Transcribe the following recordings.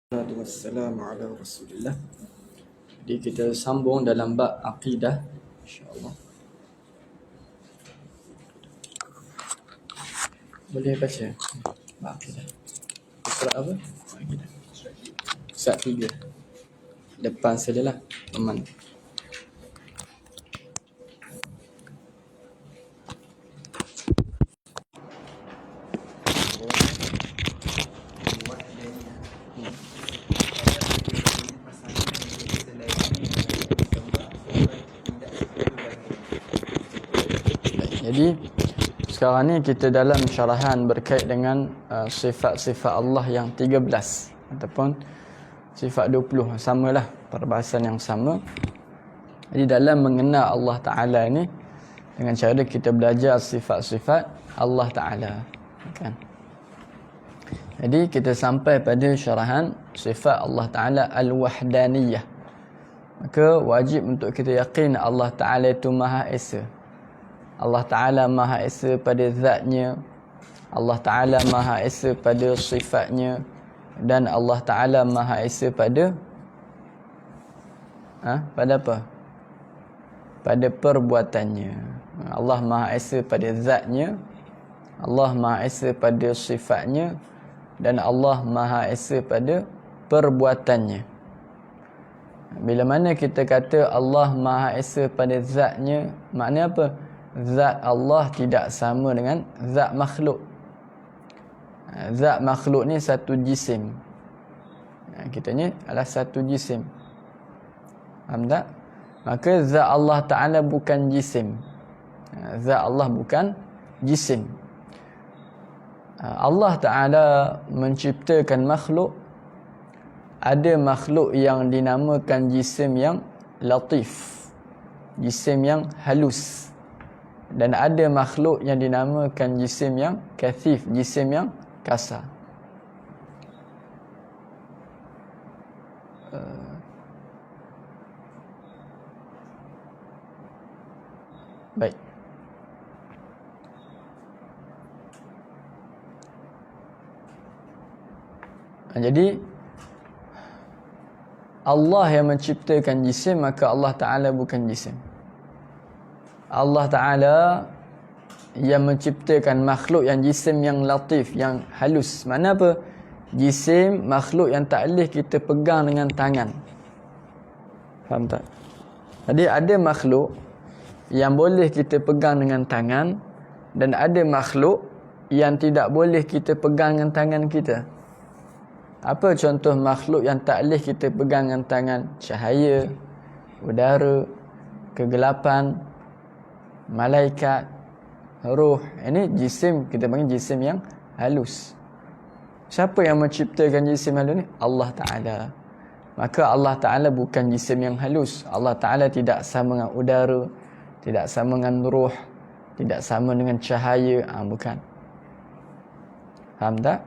Wassalamu ala Rasulillah. Jadi kita sambung dalam bab akidah, insya-Allah. Boleh baca bab akidah. Surat apa? Akidah. Surat 3. Depan sajalah, teman. Jadi sekarang ni kita dalam syarahan berkait dengan sifat-sifat Allah yang 13 ataupun sifat 20, samalah, perbahasan yang sama. Jadi dalam mengenal Allah Ta'ala ni, dengan cara kita belajar sifat-sifat Allah Ta'ala, kan? Jadi kita sampai pada syarahan sifat Allah Ta'ala Al-Wahdaniyah. Maka wajib untuk kita yakin Allah Ta'ala itu Maha Esa. Allah Ta'ala Maha Esa pada zatnya, Allah Ta'ala Maha Esa pada sifatnya, dan Allah Ta'ala Maha Esa pada pada apa? Pada perbuatannya. Allah Maha Esa pada zatnya, Allah Maha Esa pada sifatnya, dan Allah Maha Esa pada perbuatannya. Bila mana kita kata Allah Maha Esa pada zatnya, maknanya apa? Zat Allah tidak sama dengan zat makhluk. Zat makhluk ni satu jisim. Kita ni adalah satu jisim. Faham tak? Maka zat Allah Ta'ala bukan jisim. Zat Allah bukan jisim. Allah Ta'ala menciptakan makhluk. Ada makhluk yang dinamakan jisim yang latif, jisim yang halus. Dan ada makhluk yang dinamakan jisim yang kathif, jisim yang kasar. Baik. Jadi Allah yang menciptakan jisim, maka Allah Ta'ala bukan jisim. Allah Ta'ala yang menciptakan makhluk yang jisim yang latif, yang halus. Mana apa? Jisim, makhluk yang tak boleh kita pegang dengan tangan. Faham tak? Jadi ada makhluk yang boleh kita pegang dengan tangan, dan ada makhluk yang tidak boleh kita pegang dengan tangan kita. Apa contoh makhluk yang tak boleh kita pegang dengan tangan? Cahaya, udara, kegelapan, malaikat, roh. Ini jisim, kita panggil jisim yang halus. Siapa yang menciptakan jisim halus ni? Allah Ta'ala. Maka Allah Ta'ala bukan jisim yang halus. Allah Ta'ala tidak sama dengan udara, tidak sama dengan roh, tidak sama dengan cahaya. Bukan. Faham tak?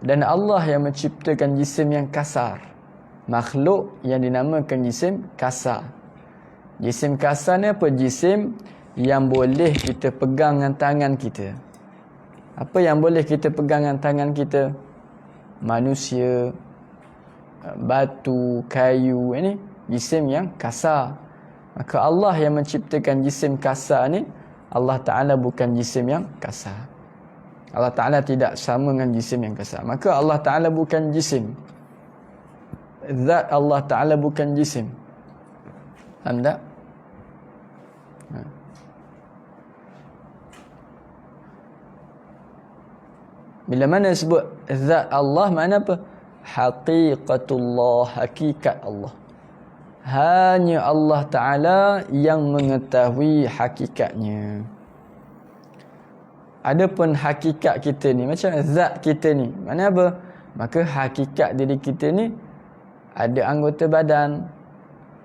Dan Allah yang menciptakan jisim yang kasar. Makhluk yang dinamakan jisim kasar. Jisim kasar ni apa? Jisim yang boleh kita pegang dengan tangan kita. Apa yang boleh kita pegang dengan tangan kita? Manusia, batu, kayu. Ini jisim yang kasar. Maka Allah yang menciptakan jisim kasar ni, Allah Ta'ala bukan jisim yang kasar. Allah Ta'ala tidak sama dengan jisim yang kasar. Maka Allah Ta'ala bukan jisim. Zat Allah Ta'ala bukan jisim. Faham tak? Bila mana sebut zat Allah, makna apa? Haqiqatullah, hakikat Allah. Hanya Allah Ta'ala yang mengetahui hakikatnya. Adapun hakikat kita ni, macam zat kita ni, makna apa? Maka hakikat diri kita ni ada anggota badan.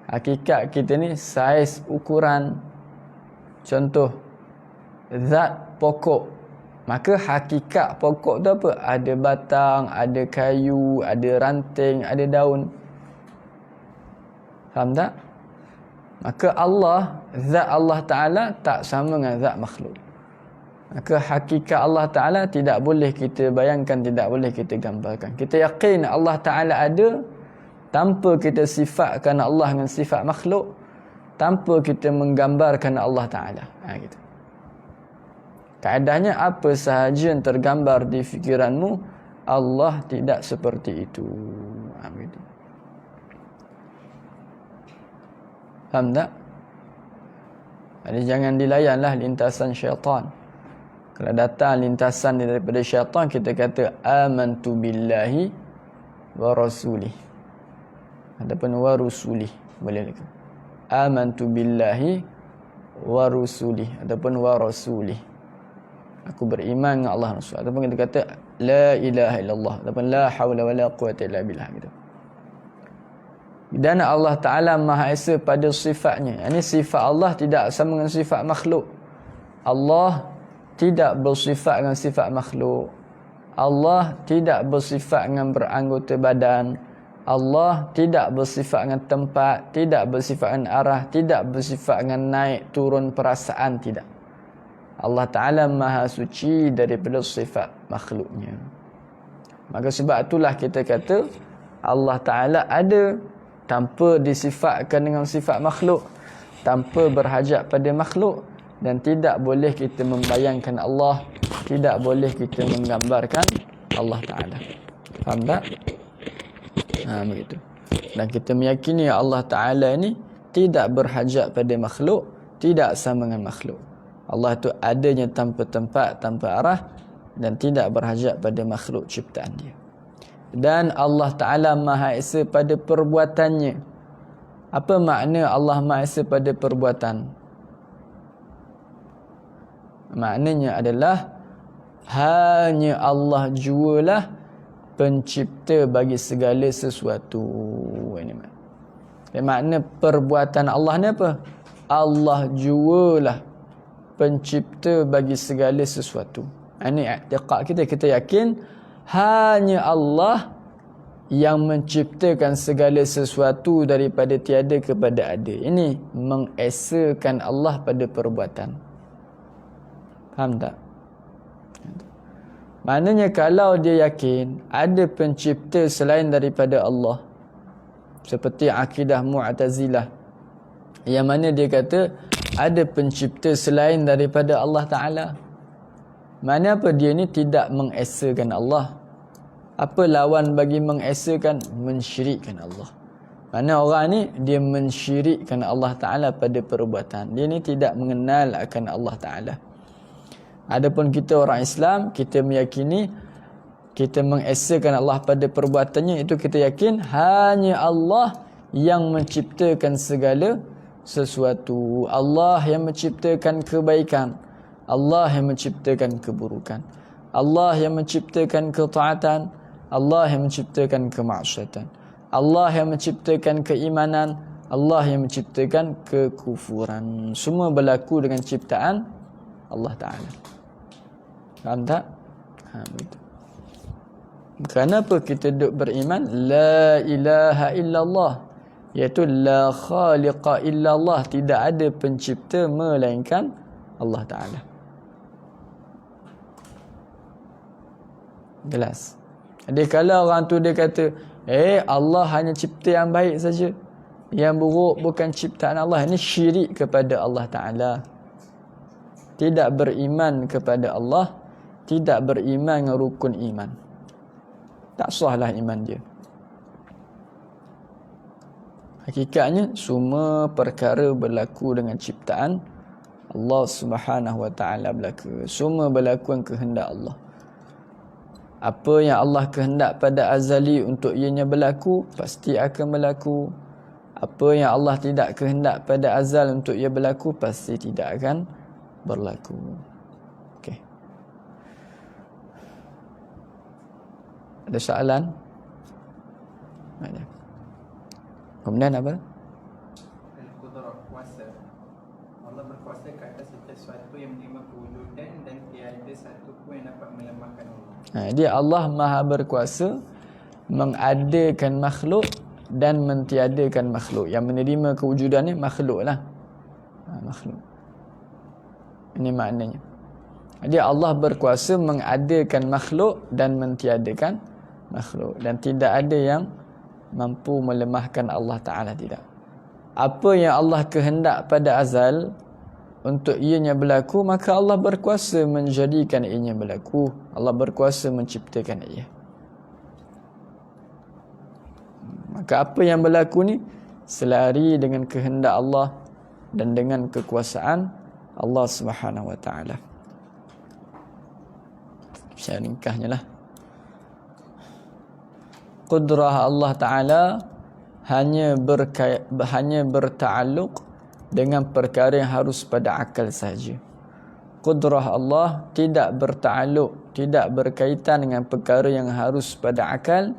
Hakikat kita ni saiz, ukuran. Contoh, zat pokok. Maka hakikat pokok tu apa? Ada batang, ada kayu, ada ranting, ada daun. Faham tak? Maka Allah, zat Allah Ta'ala tak sama dengan zat makhluk. Maka hakikat Allah Ta'ala tidak boleh kita bayangkan, tidak boleh kita gambarkan. Kita yakin Allah Ta'ala ada tanpa kita sifatkan Allah dengan sifat makhluk, tanpa kita menggambarkan Allah Ta'ala. Gitu. Kaedahnya apa sahaja yang tergambar di fikiranmu, Allah tidak seperti itu. Gitu. Faham tak? Jadi jangan dilayanlah lintasan syaitan. Kalau datang lintasan daripada syaitan, kita kata amantu billahi wa rasulih. Ataupun wa rusulih. Boleh lagi. Amantu billahi wa rusulih. Ataupun wa rasulih. Aku beriman dengan Allah Rasul. Ataupun kita kata la ilaha illallah. Ataupun la hawla wa la quwata illa billah. Gitu. Dan Allah Ta'ala Maha Esa pada sifatnya. Ini sifat Allah tidak sama dengan sifat makhluk. Allah tidak bersifat dengan sifat makhluk. Allah tidak bersifat dengan beranggota badan. Allah tidak bersifat dengan tempat, tidak bersifat dengan arah, tidak bersifat dengan naik turun perasaan, tidak. Allah Ta'ala Maha Suci daripada sifat makhluknya. Maka sebab itulah kita kata Allah Ta'ala ada tanpa disifatkan dengan sifat makhluk, tanpa berhajat pada makhluk, dan tidak boleh kita membayangkan Allah, tidak boleh kita menggambarkan Allah Ta'ala. Faham tak? Begitu. Dan kita meyakini Allah Ta'ala ini tidak berhajat pada makhluk, tidak sama dengan makhluk. Allah itu adanya tanpa tempat, tanpa arah, dan tidak berhajat pada makhluk ciptaan dia. Dan Allah Ta'ala Maha Esa pada perbuatannya. Apa makna Allah Maha Esa pada perbuatan? Maknanya adalah hanya Allah jualah pencipta bagi segala sesuatu. Ini makna perbuatan Allah ni apa? Allah jualah pencipta bagi segala sesuatu. Ini i'tiqad kita. Kita yakin hanya Allah yang menciptakan segala sesuatu daripada tiada kepada ada. Ini mengesakan Allah pada perbuatan. Faham tak? Maknanya kalau dia yakin ada pencipta selain daripada Allah, seperti akidah Mu'tazilah, yang mana dia kata ada pencipta selain daripada Allah Ta'ala. Mana apa? Dia ni tidak mengesakan Allah. Apa lawan bagi mengesakan? Mensyirikkan Allah. Mana orang ni dia mensyirikkan Allah Ta'ala pada perbuatan. Dia ni tidak mengenal akan Allah Ta'ala. Adapun kita orang Islam, kita meyakini, kita mengesakan Allah pada perbuatannya, itu kita yakin hanya Allah yang menciptakan segala sesuatu. Allah yang menciptakan kebaikan, Allah yang menciptakan keburukan, Allah yang menciptakan ketaatan, Allah yang menciptakan kemaksiatan, Allah yang menciptakan keimanan, Allah yang menciptakan kekufuran. Semua berlaku dengan ciptaan Allah Ta'ala. Faham tak? Begitu. Kenapa kita duk beriman la ilaha illallah, iaitu la khaliqa illallah, tidak ada pencipta melainkan Allah Ta'ala. Jelas. Jadi kalau orang tu dia kata Allah hanya cipta yang baik saja, yang buruk bukan ciptaan Allah, ini syirik kepada Allah Ta'ala. Tidak beriman kepada Allah, tidak beriman dengan rukun iman. Tak sahlah iman dia. Hakikatnya semua perkara berlaku dengan ciptaan Allah Subhanahu Wa Ta'ala berlaku. Semua berlaku dengan kehendak Allah. Apa yang Allah kehendak pada azali untuk ianya berlaku, pasti akan berlaku. Apa yang Allah tidak kehendak pada azal untuk ia berlaku, pasti tidak akan berlaku. Okey. Ada soalan? Ada. Kemudian apa? Al-Qudrah, kuasa. Allah berkuasa ke atas sesuatu yang menerima kewujudan dan tiada satu pun yang dapat melemahkan Allah. Dia Allah Maha berkuasa mengadakan makhluk dan mentiadakan makhluk. Yang menerima kewujudan ni makhluk lah. Makhluk. Ini maknanya. Jadi Allah berkuasa mengadakan makhluk dan mentiadakan makhluk. Dan tidak ada yang mampu melemahkan Allah Ta'ala, tidak. Apa yang Allah kehendak pada azal untuk ianya berlaku, maka Allah berkuasa menjadikan ianya berlaku. Allah berkuasa menciptakan ia. Maka apa yang berlaku ni selari dengan kehendak Allah dan dengan kekuasaan Allah Subhanahu wa taala. Saya ringkasnya lah. Qudrah Allah Ta'ala hanya berta'alluq dengan perkara yang harus pada akal saja. Qudrah Allah tidak berta'alluq, tidak berkaitan dengan perkara yang harus pada akal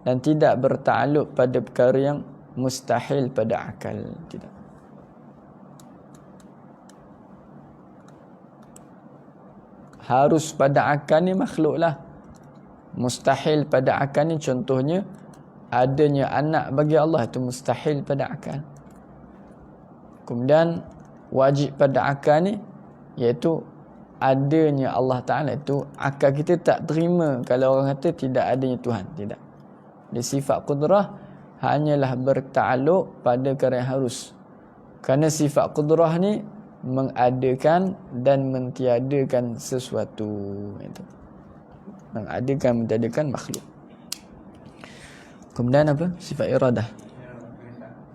dan tidak berta'alluq pada perkara yang mustahil pada akal. Tidak. Harus pada akal ni makhluk lah. Mustahil pada akal ni contohnya adanya anak bagi Allah, itu mustahil pada akal. Kemudian wajib pada akal ni iaitu adanya Allah Ta'ala. Itu akal kita tak terima kalau orang kata tidak adanya Tuhan. Tidak. Di sifat qudrah hanyalah berta'alluq pada perkara yang harus. Kerana sifat qudrah ni mengadakan dan mentiadakan sesuatu. Itu. Mengadakan, mentiadakan makhluk. Kemudian apa? Sifat iradah.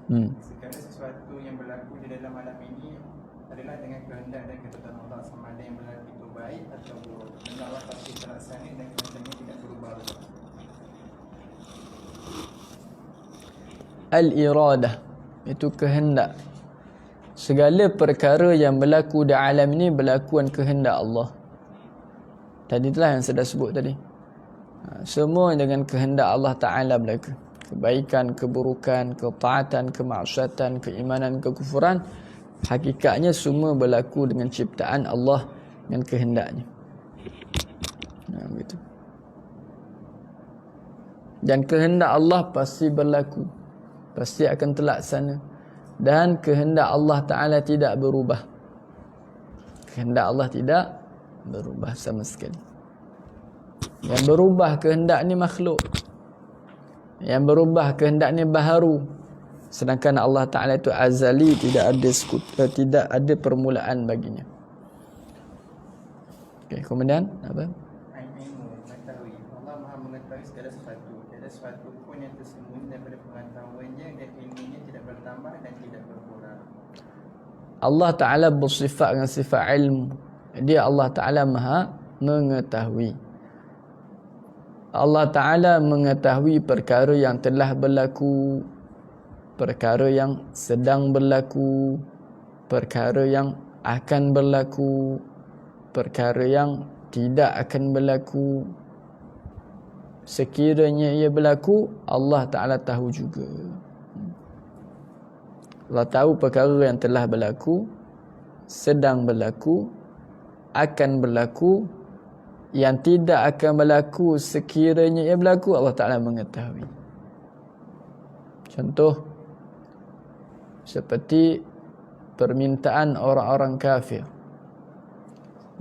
Segala sesuatu yang berlaku di dalam alam ini adalah dengan kehendak dan ketentuan Allah, sama ada yang berlaku itu baik atau buruk. Dan Allah pasti terlaksana dan kehendaknya tidak berubah. Al-iradah itu kehendak. Segala perkara yang berlaku di alam ini berlakuan kehendak Allah. Tadi itulah yang saya dah sebut tadi. Semua dengan kehendak Allah Ta'ala berlaku. Kebaikan, keburukan, ketaatan, kemaksiatan, keimanan, kekufuran, hakikatnya semua berlaku dengan ciptaan Allah dan kehendaknya. Begitu. Dan kehendak Allah pasti berlaku, pasti akan terlaksana. Dan kehendak Allah Ta'ala tidak berubah. Kehendak Allah tidak berubah sama sekali. Yang berubah kehendak ni makhluk. Yang berubah kehendak ni baharu. Sedangkan Allah Ta'ala itu azali, tidak ada permulaan baginya. Okay, kemudian apa? Mengetahui. Allah Maha mengetahui segala sesuatu. Tiada sesuatu pun yang tersembunyi daripada pengetahuannya, dan ilmunya tidak bertambah dan tidak berkurang. Allah Ta'ala bersifat dengan sifat ilmu. Dia Allah Ta'ala Maha mengetahui. Allah Ta'ala mengetahui perkara yang telah berlaku, perkara yang sedang berlaku, perkara yang akan berlaku, perkara yang tidak akan berlaku. Sekiranya ia berlaku, Allah Ta'ala tahu juga. Allah tahu perkara yang telah berlaku, sedang berlaku, akan berlaku, yang tidak akan berlaku sekiranya ia berlaku, Allah Ta'ala mengetahui. Contoh seperti permintaan orang-orang kafir.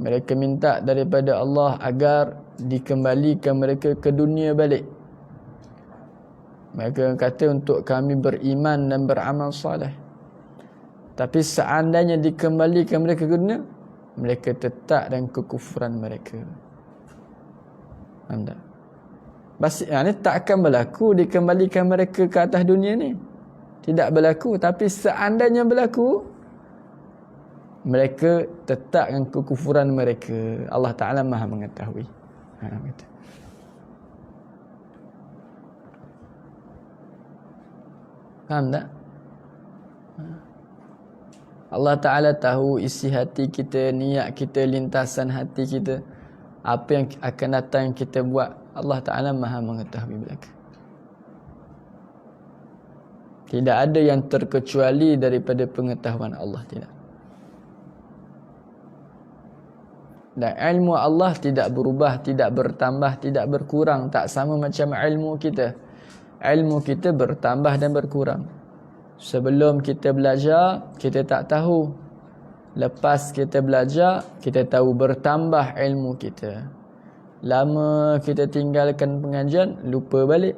Mereka minta daripada Allah agar dikembalikan mereka ke dunia balik. Mereka kata untuk kami beriman dan beramal soleh. Tapi seandainya dikembalikan mereka ke dunia, mereka tetap dengan kekufuran mereka. Anda. Ini tak akan berlaku dikembalikan mereka ke atas dunia ni. Tidak berlaku. Tapi seandainya berlaku, mereka tetap dengan kekufuran mereka. Allah Ta'ala Maha mengetahui. Gitu. Faham tak? Allah Ta'ala tahu isi hati kita, niat kita, lintasan hati kita. Apa yang akan datang yang kita buat, Allah Ta'ala Maha mengetahui belaka. Tidak ada yang terkecuali daripada pengetahuan Allah. Tidak. Dan ilmu Allah tidak berubah, tidak bertambah, tidak berkurang. Tak sama macam ilmu kita. Ilmu kita bertambah dan berkurang. Sebelum kita belajar, kita tak tahu. Lepas kita belajar, kita tahu bertambah ilmu kita. Lama kita tinggalkan pengajian, lupa balik,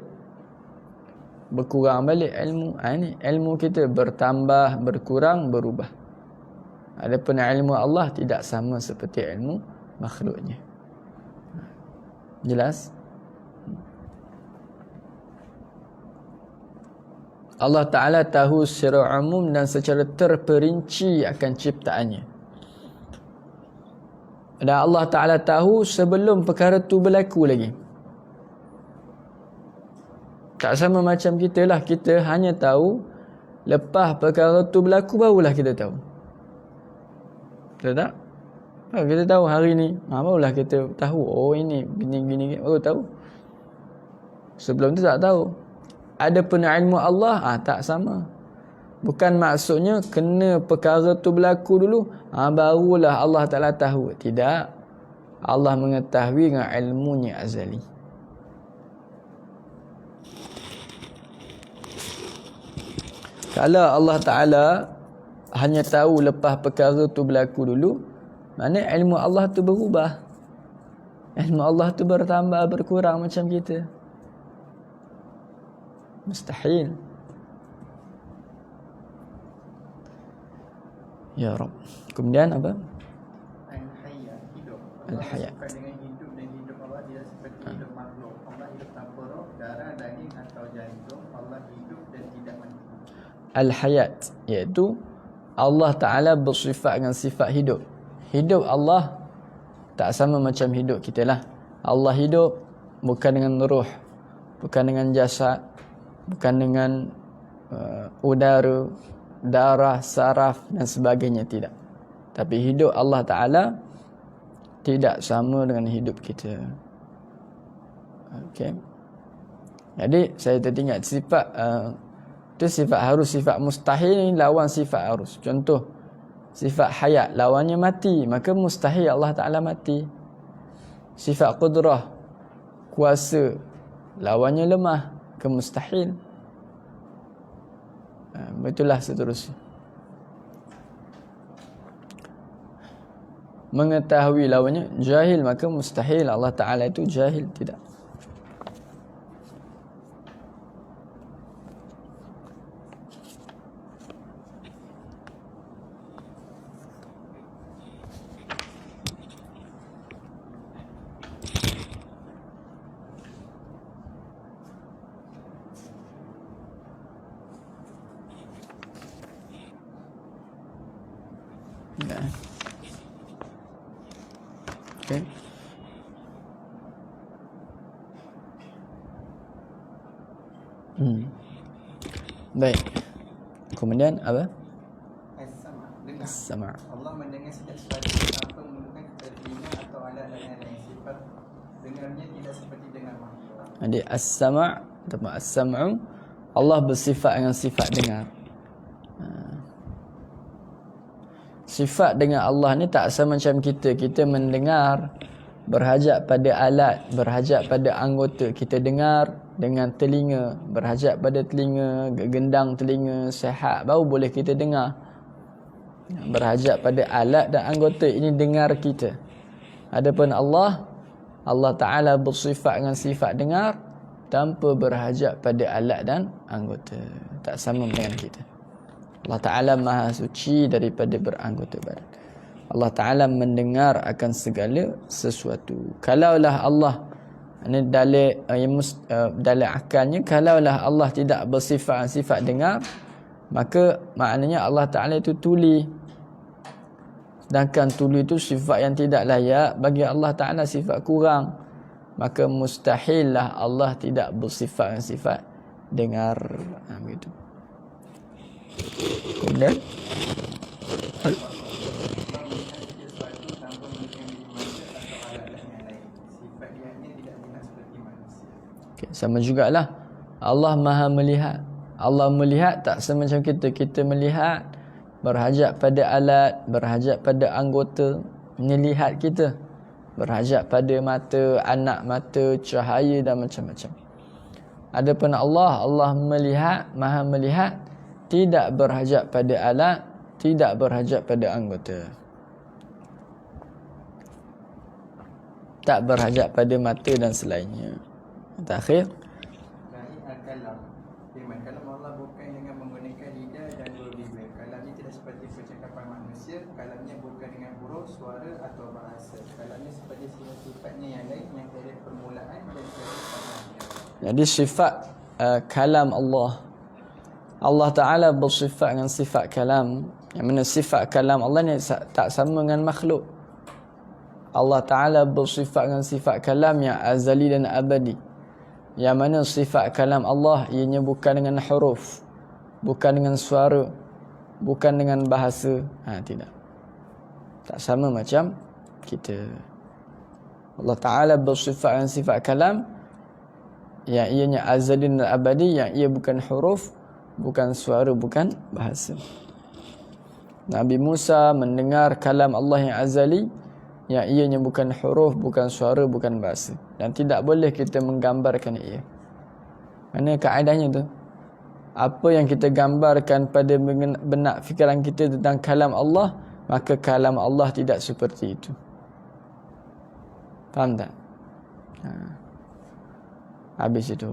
berkurang balik ilmu. Ini ilmu kita bertambah, berkurang, berubah. Adapun ilmu Allah tidak sama seperti ilmu makhluknya. Jelas? Allah Ta'ala tahu secara umum dan secara terperinci akan ciptaannya. Dan Allah Ta'ala tahu sebelum perkara tu berlaku lagi. Tak sama macam kita lah. Kita hanya tahu lepas perkara tu berlaku barulah kita tahu. Betul tak? Kita tahu hari ni, barulah kita tahu, oh ini gini-gini, baru tahu. Sebelum tu tak tahu. Adapun ilmu Allah tak sama. Bukan maksudnya kena perkara tu berlaku dulu, barulah Allah Ta'ala tahu. Tidak. Allah mengetahui dengan ilmunya azali. Kalau Allah Ta'ala hanya tahu lepas perkara tu berlaku dulu, maknanya ilmu Allah tu berubah. Ilmu Allah tu bertambah, berkurang macam kita. Mustahil. Ya Rabb. Kemudian apa? Al-Hayat, hidup. Al-Hayat. Dengan hidup dan hidup Allah tidak seperti hidup makhluk. Allah hidup tanpa roh, darah, daging atau jantung. Allah hidup dan tidak mati. Al-Hayat, iaitu Allah Ta'ala bersifat dengan sifat hidup. Hidup Allah tak sama macam hidup kita lah. Allah hidup bukan dengan ruh, bukan dengan jasad, bukan dengan udara, darah, saraf dan sebagainya, tidak. Tapi hidup Allah Ta'ala tidak sama dengan hidup kita. Okey. Jadi saya teringat sifat itu sifat harus, sifat mustahil ni lawan sifat harus. Contoh, sifat hayat lawannya mati, maka mustahil Allah Ta'ala mati. Sifat qudrah, kuasa, lawannya lemah, kemustahil. Itulah seterusnya. Mengetahui lawannya jahil, maka mustahil Allah Ta'ala itu jahil, tidak. Okay. Baik. Kemudian apa? As-sama', dengar. As-sama'. Allah mendengar setiap sesuatu tanpa menggunakan telinga atau alat-alat yang lain. Sifat dengarnya tidak seperti dengar makhluk. Jadi as-sama' atau as-sam'u, Allah bersifat dengan sifat dengar. Sifat dengan Allah ni tak sama macam kita. Kita mendengar berhajat pada alat, berhajat pada anggota. Kita dengar dengan telinga, berhajat pada telinga, gendang telinga sihat, baru boleh kita dengar. Berhajat pada alat dan anggota, ini dengar kita. Adapun Allah Ta'ala bersifat dengan sifat dengar tanpa berhajat pada alat dan anggota. Tak sama dengan kita. Allah Ta'ala maha suci daripada beranggota badan. Allah Ta'ala mendengar akan segala sesuatu. Kalaulah Allah, ini dalil akalnya, kalaulah Allah tidak bersifat sifat dengar, maka maknanya Allah Ta'ala itu tuli. Sedangkan tuli itu sifat yang tidak layak bagi Allah Ta'ala, sifat kurang. Maka mustahillah Allah tidak bersifat sifat dengar. Begitu. Kemudian sama jugalah Allah maha melihat. Allah melihat tak sama macam kita. Kita melihat berhajat pada alat, berhajat pada anggota. Melihat kita berhajat pada mata, anak mata, cahaya dan macam-macam. Adapun Allah melihat, maha melihat, tidak berhajat pada alat, tidak berhajat pada anggota. Tak berhajat pada mata dan selainnya. Terakhir, Baik al-kalam. Firman kalam Allah bukan dengan menggunakan lidah dan berbibir. Kalamnya tidak seperti percakapan manusia. Kalamnya bukan dengan huruf, suara atau bahasa. Kalamnya seperti sifat-sifatnya yang lain yang tiada permulaan dan tiada tamatnya. jadi sifat kalam Allah. Allah Ta'ala bersifat dengan sifat kalam. Yang mana sifat kalam Allah ni tak sama dengan makhluk. Allah Ta'ala bersifat dengan sifat kalam yang azali dan abadi. Yang mana sifat kalam Allah ianya bukan dengan huruf, bukan dengan suara, bukan dengan bahasa. Tidak. Tak sama macam kita. Allah Ta'ala bersifat dengan sifat kalam yang ianya azali dan abadi, yang ia bukan huruf, bukan suara, bukan bahasa. Nabi Musa mendengar kalam Allah yang azali, yang ianya bukan huruf, bukan suara, bukan bahasa, dan tidak boleh kita menggambarkan ia. Mana kaedahnya tu? Apa yang kita gambarkan pada benak fikiran kita tentang kalam Allah, maka kalam Allah tidak seperti itu. Faham tak? Habis itu.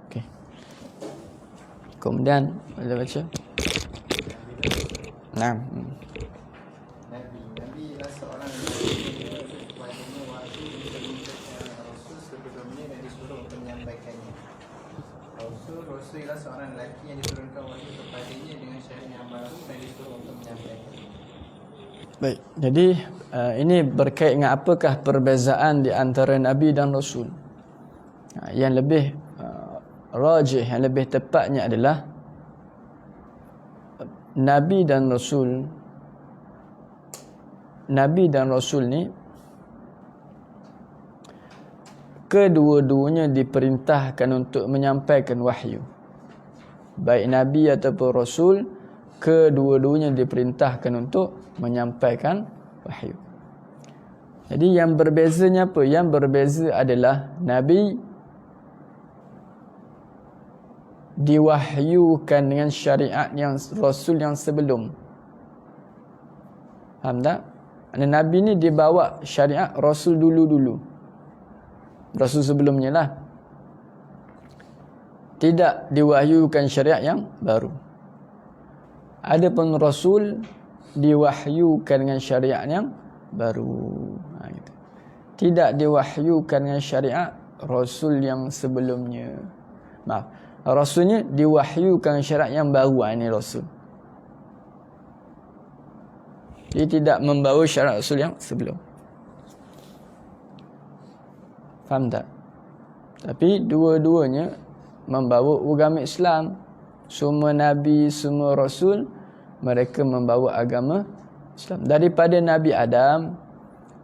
Okey. Kemudian boleh baca? Naam. Nabi ialah seorang yang kepadanya wahyu diturunkan Rasul sebelumnya dan disuruh untuk menyampaikannya. Rasul ialah seorang lelaki yang diturunkan wahyu kepadanya dengan syariat yang baru dan disuruh untuk menyampaikannya. Baik, jadi ini berkait dengan apakah perbezaan di antara Nabi dan Rasul. Yang lebih rajih, yang lebih tepatnya adalah Nabi dan Rasul ni kedua-duanya diperintahkan untuk menyampaikan wahyu. Baik Nabi ataupun Rasul, kedua-duanya diperintahkan untuk menyampaikan wahyu. Jadi yang berbezanya apa? Yang berbeza adalah Nabi diwahyukan dengan syariat yang Rasul yang sebelum. Faham tak? Nabi ni dibawa syariat Rasul dulu-dulu. Rasul sebelumnya lah. Tidak diwahyukan syariat yang baru. Adapun Rasul diwahyukan dengan syariat yang baru. Gitu. Tidak diwahyukan dengan syariat Rasul yang sebelumnya. Maaf. Rasulnya diwahyukan syariat yang baru. Ini Rasul. Dia tidak membawa syariat Rasul yang sebelum. Faham tak? Tapi dua-duanya membawa agama Islam. Semua Nabi, semua Rasul, mereka membawa agama Islam. Daripada Nabi Adam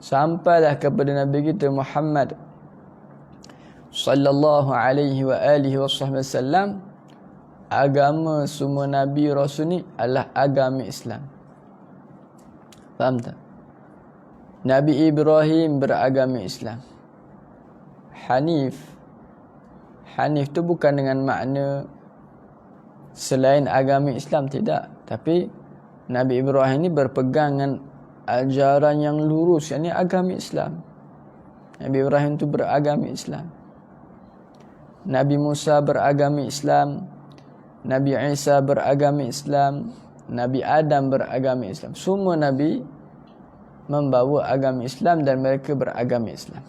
sampailah kepada Nabi kita Muhammad sallallahu alaihi wa alihi wasallam, agama semua Nabi Rasul ni adalah agama Islam. Faham tak? Nabi Ibrahim beragama Islam. Hanif tu bukan dengan makna selain agama Islam, tidak. Tapi Nabi Ibrahim ni berpegang dengan ajaran yang lurus, yakni agama Islam. Nabi Ibrahim tu beragama Islam. Nabi Musa beragama Islam, Nabi Isa beragama Islam, Nabi Adam beragama Islam. Semua Nabi membawa agama Islam dan mereka beragama Islam.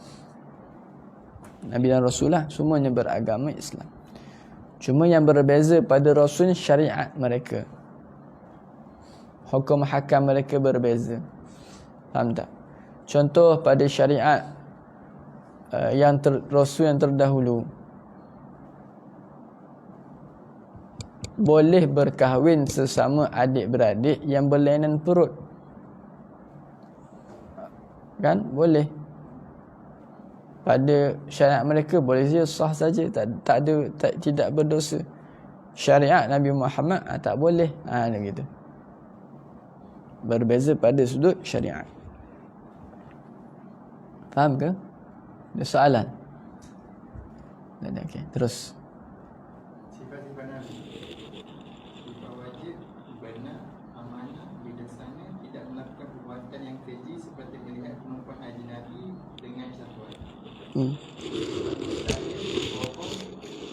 Nabi dan Rasulullah semuanya beragama Islam. Cuma yang berbeza pada Rasul syariat mereka. Hukum hakam mereka berbeza. Faham tak? Contoh pada syariat Rasul yang terdahulu, boleh berkahwin sesama adik-beradik yang berlainan perut. Kan? Boleh. Pada syariat mereka boleh saja, sah saja, tidak berdosa. Syariat Nabi Muhammad tak boleh. Gitu. Berbeza pada sudut syariat. Faham ke? Ada soalan? Okey, terus. Sifat-sifat Nabi, sifat wajib, benar, amanah, bijaksana, tidak melakukan perbuatan yang keji seperti melihat perempuan ajnabi dengan syahwat. Bohong,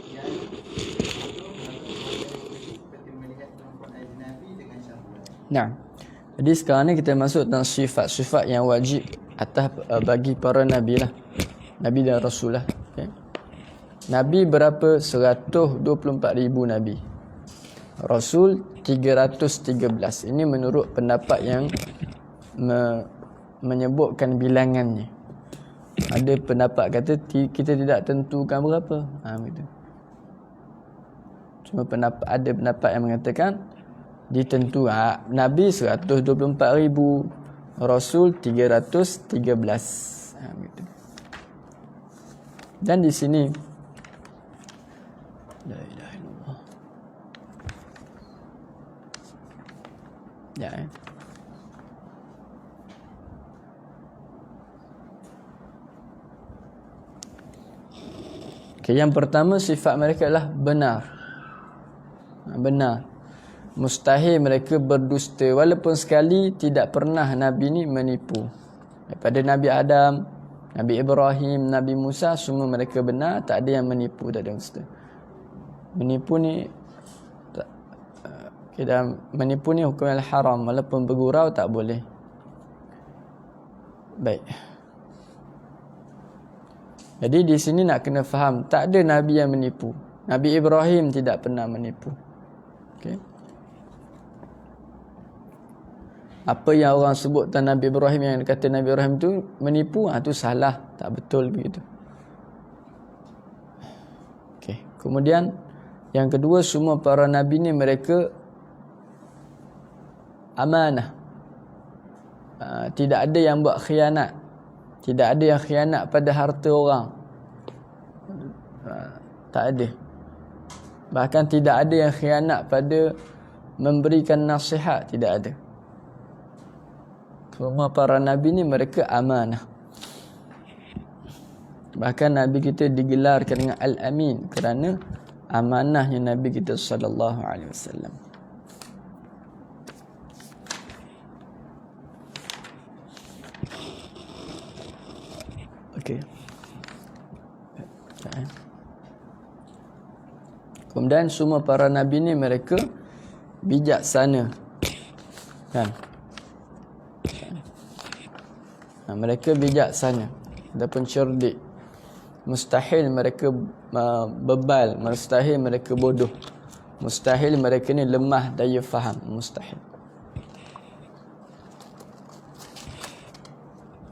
yang bodoh, melakukan perbuatan yang keji seperti melihat perempuan ajnabi dengan syahwat. Nah, jadi sekarang ni kita masuk tentang sifat-sifat yang wajib atas bagi para nabi lah, nabi dan rasul lah. Okay. Nabi berapa? 124,000 nabi. Rasul 313. Ini menurut pendapat yang menyebutkan bilangannya. Ada pendapat kata kita tidak tentukan berapa. Begitu. Cuma ada pendapat yang mengatakan ditentu. Nabi 124,000, Rasul 313. Begitu. Dan di sini la ilaha illallah. Ya. Okay, yang pertama sifat mereka adalah benar. Benar. Mustahil mereka berdusta. Walaupun sekali tidak pernah Nabi ni menipu. Daripada Nabi Adam, Nabi Ibrahim, Nabi Musa, semua mereka benar. Tak ada yang menipu, tak ada yang dusta. Menipu ni menipu ni hukum yang haram. Walaupun bergurau tak boleh. Baik. Jadi di sini nak kena faham, tak ada Nabi yang menipu. Nabi Ibrahim tidak pernah menipu. Okay. Apa yang orang sebut tentang Nabi Ibrahim, yang kata Nabi Ibrahim tu menipu, tu salah, tak betul begitu. Okay. Kemudian yang kedua, semua para Nabi ni mereka amanah. Tidak ada yang buat khianat. Tidak ada yang khianat pada harta orang. Tak ada. Bahkan tidak ada yang khianat pada memberikan nasihat. Tidak ada. Semua para Nabi ni mereka amanah. Bahkan Nabi kita digelarkan dengan Al-Amin kerana amanahnya Nabi kita sallallahu alaihi wasallam. Okey. Kemudian semua para nabi ni mereka bijaksana. Kan? Mereka bijaksana ataupun cerdik. Mustahil mereka bebal, mustahil mereka bodoh. Mustahil mereka ni lemah daya faham, mustahil.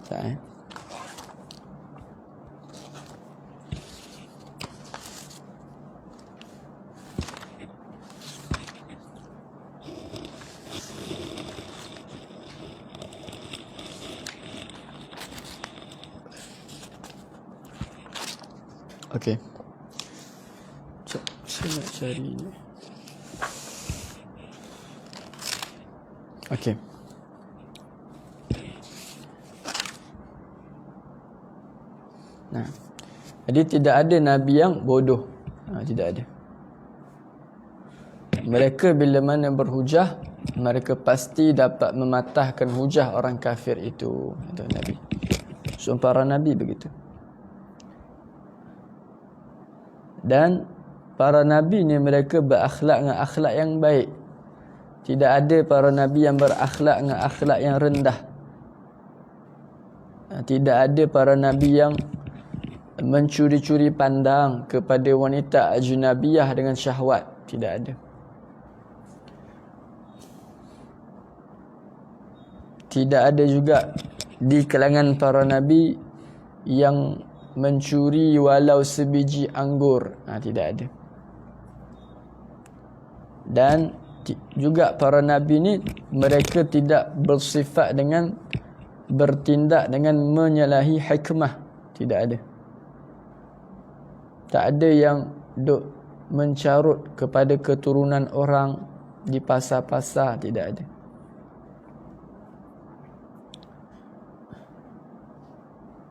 Tak. Okey. Saya nak cari ni. Okey. Nah. Jadi tidak ada nabi yang bodoh. Tidak ada. Mereka bila mana berhujah, mereka pasti dapat mematahkan hujah orang kafir itu. Itu nabi. So para nabi begitu. Dan para nabi ni mereka berakhlak dengan akhlak yang baik. Tidak ada para nabi yang berakhlak dengan akhlak yang rendah. Tidak ada para nabi yang mencuri-curi pandang kepada wanita ajnabiyah dengan syahwat. Tidak ada. Tidak ada juga di kalangan para nabi yang mencuri walau sebiji anggur. Tidak ada. Dan juga para nabi ni mereka tidak bersifat dengan bertindak dengan menyalahi hikmah. Tidak ada. Tak ada yang duk mencarut kepada keturunan orang di pasar-pasar. Tidak ada.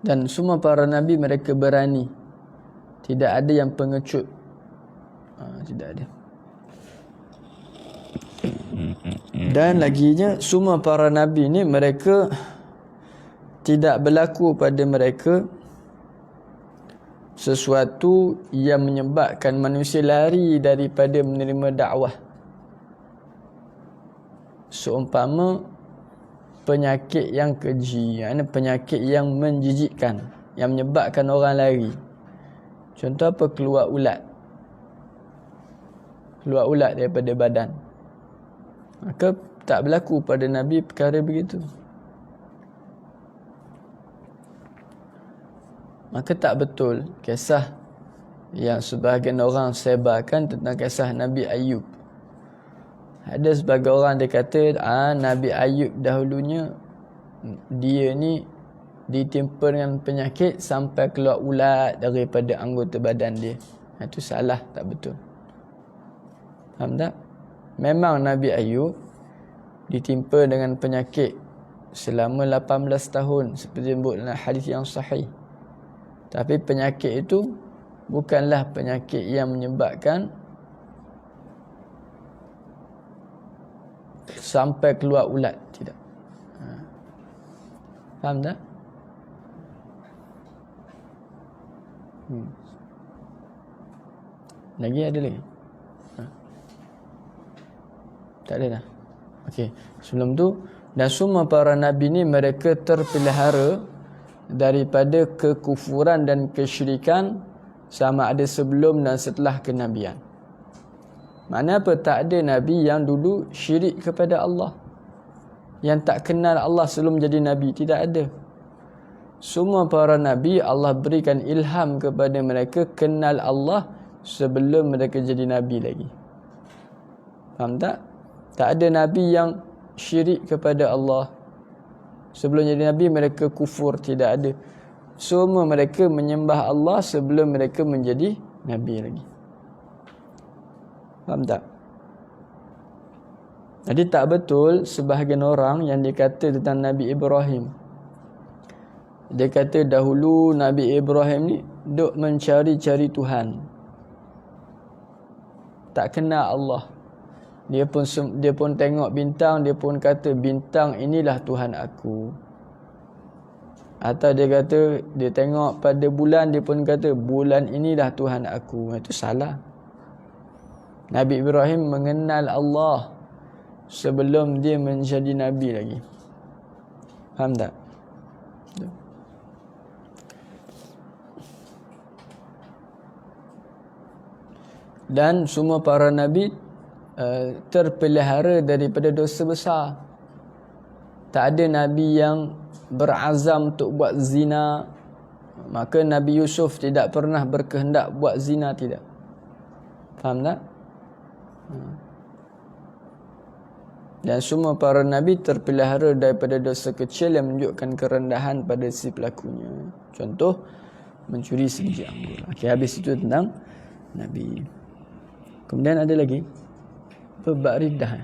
Dan semua para nabi mereka berani. Tidak ada yang pengecut. Tidak ada. Dan laginya semua para nabi ni mereka tidak berlaku pada mereka sesuatu yang menyebabkan manusia lari daripada menerima dakwah. Seumpama penyakit yang keji, penyakit yang menjijikkan, yang menyebabkan orang lari. Contoh apa? Keluar ulat daripada badan. Maka tak berlaku pada Nabi perkara begitu. Maka tak betul kisah yang sebahagian orang sebarkan tentang kisah Nabi Ayub. Ada sebagai orang dia kata Nabi Ayub dahulunya dia ni ditimpa dengan penyakit sampai keluar ulat daripada anggota badan dia. Itu salah, tak betul. Faham tak? Memang Nabi Ayub ditimpa dengan penyakit selama 18 tahun seperti disebut dalam hadis yang sahih. Tapi penyakit itu bukanlah penyakit yang menyebabkan sampai keluar ulat, tidak. Faham tak? Lagi ada lagi? Tak ada dah. Okey, sebelum tu, dan semua para nabi ni mereka terpelihara daripada kekufuran dan kesyirikan sama ada sebelum dan setelah kenabian. Makna apa? Tak ada nabi yang dulu syirik kepada Allah, yang tak kenal Allah sebelum jadi nabi. Tidak ada. Semua para nabi Allah berikan ilham kepada mereka kenal Allah sebelum mereka jadi nabi lagi. Faham tak? Tak ada nabi yang syirik kepada Allah sebelum jadi nabi mereka kufur. Tidak ada. Semua mereka menyembah Allah sebelum mereka menjadi nabi lagi. Faham tak? Jadi tak betul sebahagian orang yang dikata tentang Nabi Ibrahim. Dia kata dahulu Nabi Ibrahim ni duk mencari-cari Tuhan, tak kenal Allah. Dia pun tengok bintang, dia pun kata bintang inilah Tuhan aku. Atau dia kata dia tengok pada bulan, dia pun kata bulan inilah Tuhan aku. Itu salah. Nabi Ibrahim mengenal Allah sebelum dia menjadi nabi lagi. Faham tak? Dan semua para nabi terpelihara daripada dosa besar. Tak ada nabi yang berazam untuk buat zina. Maka Nabi Yusuf tidak pernah berkehendak buat zina, tidak. Faham tak? Dan semua para nabi terpelihara daripada dosa kecil yang menunjukkan kerendahan pada si pelakunya. Contoh, mencuri sebiji anggur. Okey, habis itu tentang nabi. Kemudian ada lagi bab riddah.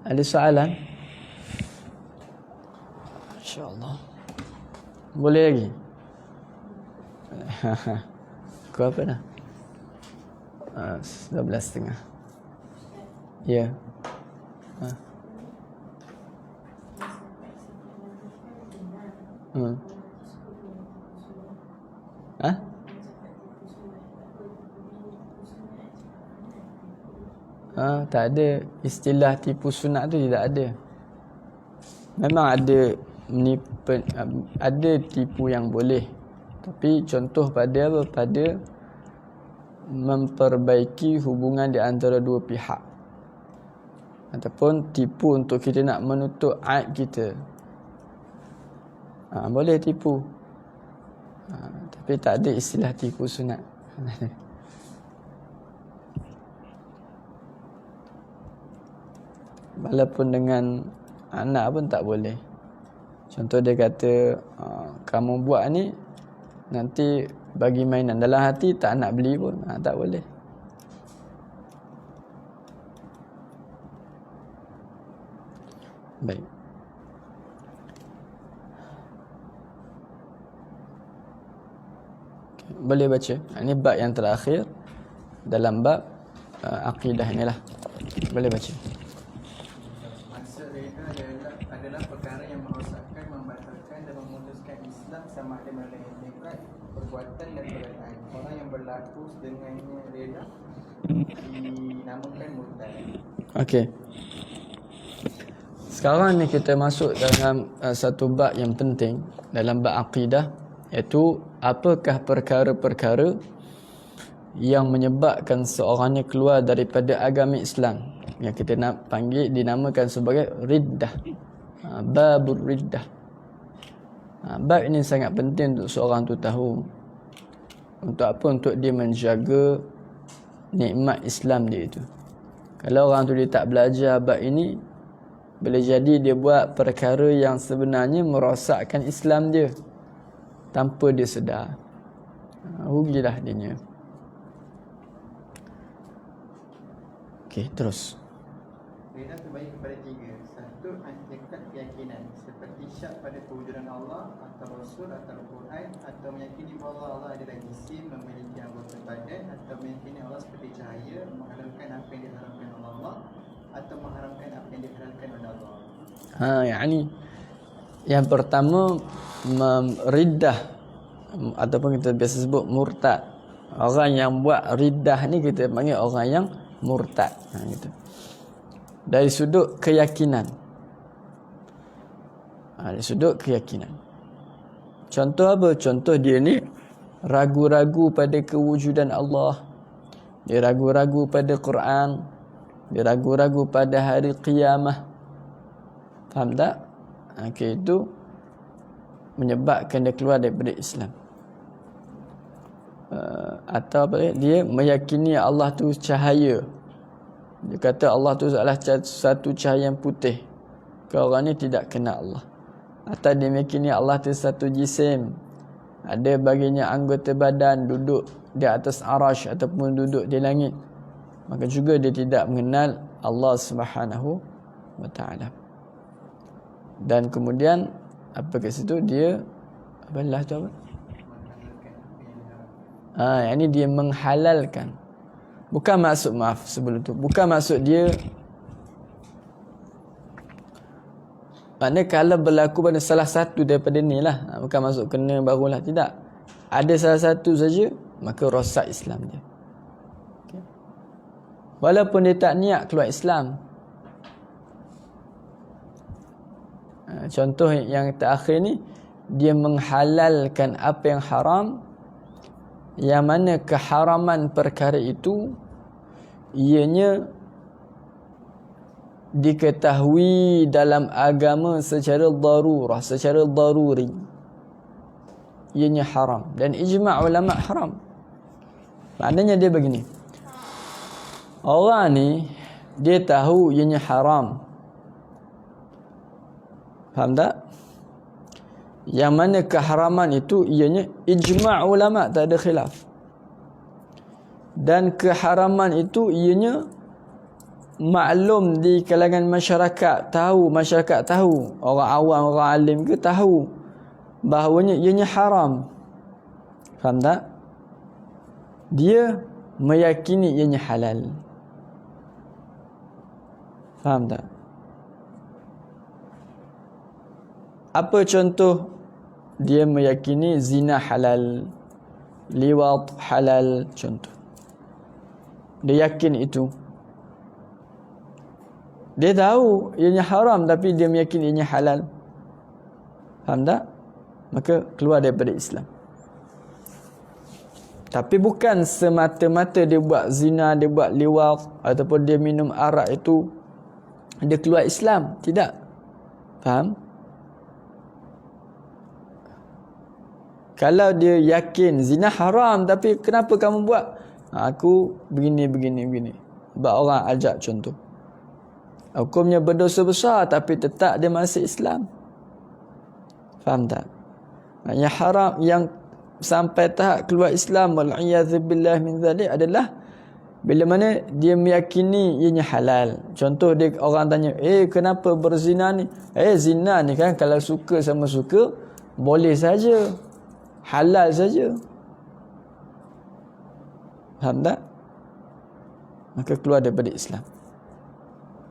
Ada soalan? InsyaAllah. Boleh lagi? Kau apa dah? 12.30. Ya. Tak ada istilah tipu sunat tu, tidak ada. Memang ada ada tipu yang boleh, tapi contoh pada apa? Pada memperbaiki hubungan di antara dua pihak, ataupun tipu untuk kita nak menutup aib kita. Boleh tipu, tapi tak ada istilah tipu sunat. Walaupun dengan anak pun tak boleh. Contoh dia kata, kamu buat ni nanti bagi mainan, dalam hati tak nak beli pun, tak boleh. Baik. Boleh baca. Ini bab yang terakhir dalam bab akidah ni lah. Boleh baca. Maksud reda adalah perkara yang merosakkan, membatalkan dan memutuskan Islam sama ada melalui etikat, perbuatan dan perkataan. Orang yang berlaku dengannya reda dinamakan murtad. Okey. Sekarang ni kita masuk dalam satu bab yang penting dalam bab akidah, iaitu apakah perkara-perkara yang menyebabkan seorang ni keluar daripada agama Islam, yang kita nak panggil, dinamakan sebagai riddah. Babur riddah. Bab ini sangat penting untuk seorang tu tahu. Untuk apa? Untuk dia menjaga nikmat Islam dia itu. Kalau orang tu dia tak belajar bab ini, boleh jadi dia buat perkara yang sebenarnya merosakkan Islam dia tanpa dia sedar. Rugilah dia. Okey, terus. Reda terbagi kepada tiga. Satu, i'tiqad keyakinan, seperti syak pada kewujudan Allah atau Rasul atau Al-Quran, atau meyakini bahawa Allah adalah jisim, memiliki anggota badan, atau meyakini Allah seperti cahaya, menghalalkan apa yang diharamkan oleh Allah, atau mengharamkan apa yang dihalalkan oleh Allah. Yani yang pertama, riddah ataupun kita biasa sebut murtad. Orang yang buat riddah ni kita panggil orang yang murtad. Gitu. Dari sudut keyakinan. Dari sudut keyakinan. Contoh apa? Contoh dia ni ragu-ragu pada kewujudan Allah. Dia ragu-ragu pada Quran. Dia ragu-ragu pada hari qiyamah. Faham tak? Okey, itu menyebabkan dia keluar daripada Islam. Atau apa dia meyakini Allah tu cahaya. Dia kata Allah tu adalah satu cahaya yang putih. Kalau orang ni tidak kenal Allah. Atau dia meyakini Allah tu satu jisim, ada baginya anggota badan, duduk di atas arash ataupun duduk di langit, maka juga dia tidak mengenal Allah Subhanahu wa taala. Dan kemudian apa kat situ dia apa lah tu apa? Yang ni dia menghalalkan. Bukan maksud, maaf sebelum tu, bukan maksud dia maknanya kalau berlaku pada salah satu daripada ni lah, bukan maksud kena barulah, tidak. Ada salah satu saja, maka rosak Islam dia. Okay. Walaupun dia tak niat keluar Islam. Contoh yang terakhir ni, dia menghalalkan apa yang haram, yang mana keharaman perkara itu ianya diketahui dalam agama secara darurah, secara daruri, ianya haram, dan ijma' ulama' haram. Maknanya dia begini, orang ni dia tahu ianya haram, faham tak? Yang mana keharaman itu ianya ijma' ulama', tak ada khilaf. Dan keharaman itu ianya maklum di kalangan masyarakat, masyarakat tahu, orang awam, orang alim ke tahu bahawanya ianya haram. Faham tak? Dia meyakini ianya halal. Faham tak? Apa contoh? Dia meyakini zina halal, liwat halal, contoh. Dia yakin itu. Dia tahu ianya haram tapi dia meyakini ianya halal. Faham tak? Maka keluar daripada Islam. Tapi bukan semata-mata dia buat zina, dia buat liwat ataupun dia minum arak itu dia keluar Islam. Tidak. Faham? Kalau dia yakin zina haram, tapi kenapa kamu buat? Aku begini. Sebab orang ajak contoh. Hukumnya berdosa besar tapi tetap dia masih Islam. Faham tak? Yang haram, yang sampai tahap keluar Islam, wal'iyadzubillah min zalik, adalah bila mana dia meyakini ianya halal. Contoh dia, orang tanya, kenapa berzina ni? Zina ni kan kalau suka sama suka boleh saja, halal saja. Faham tak? maka keluar daripada Islam.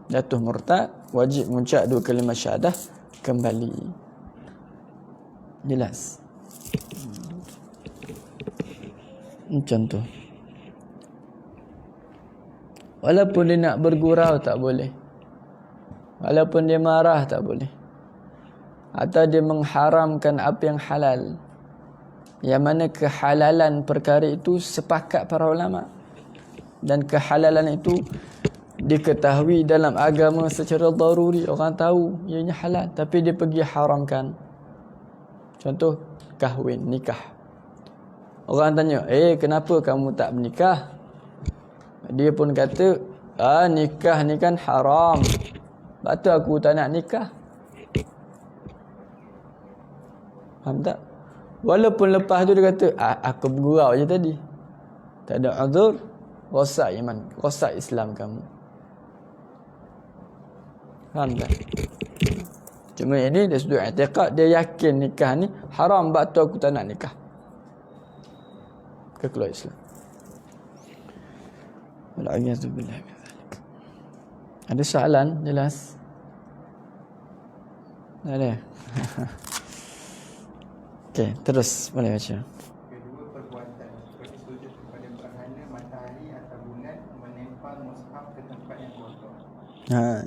Jatuh murtad, wajib mengucap 2 kalimah syahadah kembali. Jelas? Contoh. Walaupun dia nak bergurau tak boleh. Walaupun dia marah tak boleh. Atau dia mengharamkan apa yang halal, yang mana kehalalan perkara itu sepakat para ulama, dan kehalalan itu diketahui dalam agama secara daruri, orang tahu ianya halal, tapi dia pergi haramkan. Contoh kahwin, nikah. Orang tanya, kenapa kamu tak menikah? Dia pun kata, nikah ni kan haram, sebab tu aku tak nak nikah. Faham tak? Walaupun lepas tu dia kata, aku bergurau je tadi, tak ada uzur, rosak iman, rosak Islam kamu. Faham tak? Cuma ini dia sudut i'tiqad, dia yakin nikah ni haram, sebab tu aku tak nak nikah. Keluar Islam. Wal'iyadzubillah. Ada soalan? Jelas? Ada? Okey, terus boleh baca. Kedua perbuatan seperti sujud kepada gerhana matahari atau bulan, menempel mushaf ke tempat yang kotor.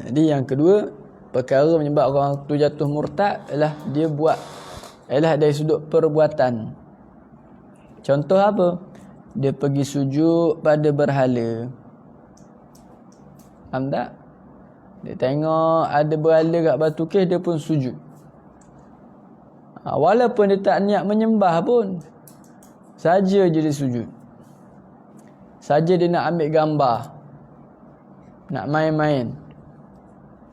Jadi yang kedua, perkara menyebab orang tu jatuh murtad ialah dia buat, ialah dari sudut perbuatan. Contoh apa? Dia pergi sujud pada berhala. Faham tak? Dia tengok ada berhala kat batu kes, dia pun sujud. Walaupun dia tak niat menyembah pun, saja je dia sujud. Saja dia nak ambil gambar, nak main-main.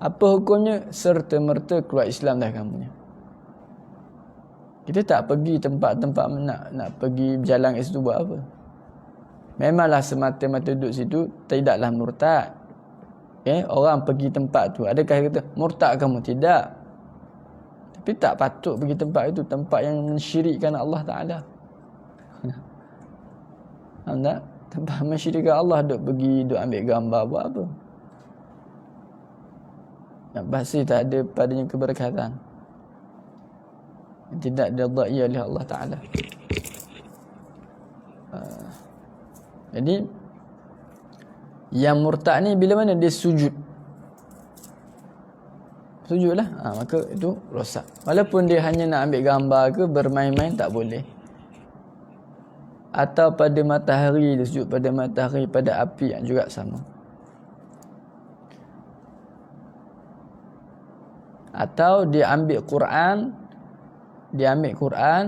Apa hukumnya? Serta-merta keluar Islam dah kamunya. Kita tak pergi tempat-tempat nak pergi berjalan kat situ buat apa. Memanglah semata-mata duduk situ tidaklah murtad. Orang pergi tempat tu, adakah kata murtad kamu? Tidak. Tapi tak patut pergi tempat itu, tempat yang mensyirikkan Allah Ta'ala. Faham tak? Tempat mensyirikkan Allah, duk pergi, duk ambil gambar, buat apa? Yang pasti tak ada padanya keberkatan, tidak diridai oleh Allah Ta'ala. Jadi yang murtad ni bila mana dia sujud, sujudlah, maka itu rosak. Walaupun dia hanya nak ambil gambar ke bermain-main, tak boleh. Atau pada matahari, dia sujud pada matahari, pada api, yang juga sama. Atau dia ambil Quran,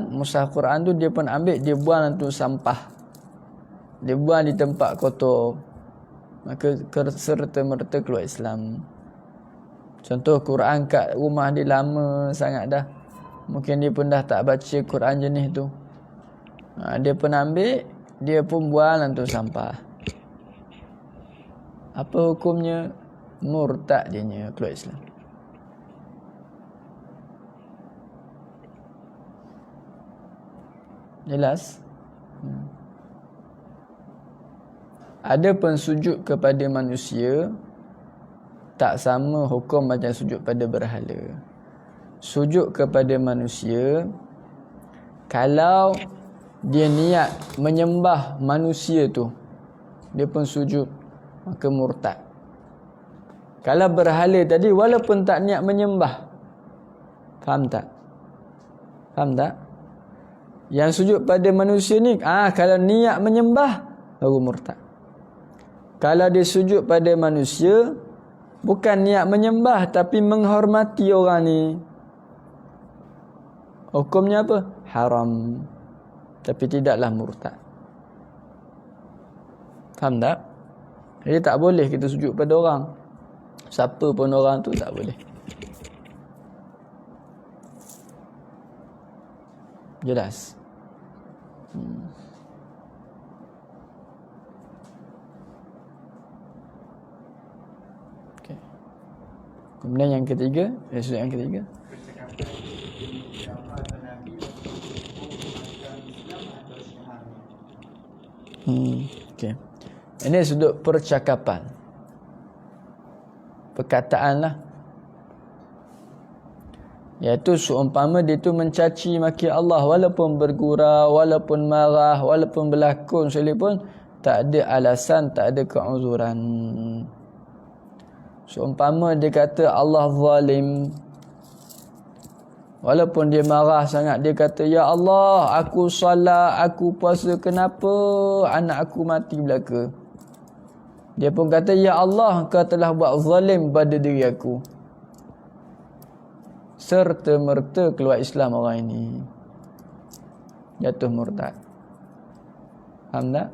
mushaf Quran tu dia pun ambil, dia buang untuk sampah, dia buang di tempat kotor, maka serta-merta keluar Islam. Contoh Quran kat rumah dia lama sangat dah, mungkin dia pun dah tak baca Quran jenis tu, dia pun ambil, dia pun buang untuk sampah. Apa hukumnya? Murtad dianya, keluar Islam. Jelas? Ada pun sujud kepada manusia tak sama hukum macam sujud pada berhala. Sujud kepada manusia, kalau dia niat menyembah manusia tu, dia pun sujud, maka murtad. Kalau berhala tadi, walaupun tak niat menyembah, faham tak? Faham tak? Yang sujud pada manusia ni, kalau niat menyembah, baru murtad. Kalau dia sujud pada manusia, bukan niat menyembah, tapi menghormati orang ni, hukumnya apa? Haram. Tapi tidaklah murtad. Faham tak? Jadi tak boleh kita sujud pada orang, siapa pun orang tu, tak boleh. Jelas? Okay. Kemudian yang ketiga, sudut yang ketiga, okay. Ini sudut percakapan, perkataan lah. Iaitu seumpama dia tu mencaci maki Allah, walaupun bergurau, walaupun marah, walaupun berlakon sekalipun, tak ada alasan, tak ada keuzuran. Seumpama dia kata Allah zalim, walaupun dia marah sangat, dia kata, ya Allah, aku salat, aku puasa, kenapa anak aku mati belaka? Dia pun kata, ya Allah, Engkau telah buat zalim pada diri aku. Serta merta keluar Islam orang ini, jatuh murtad. Faham tak?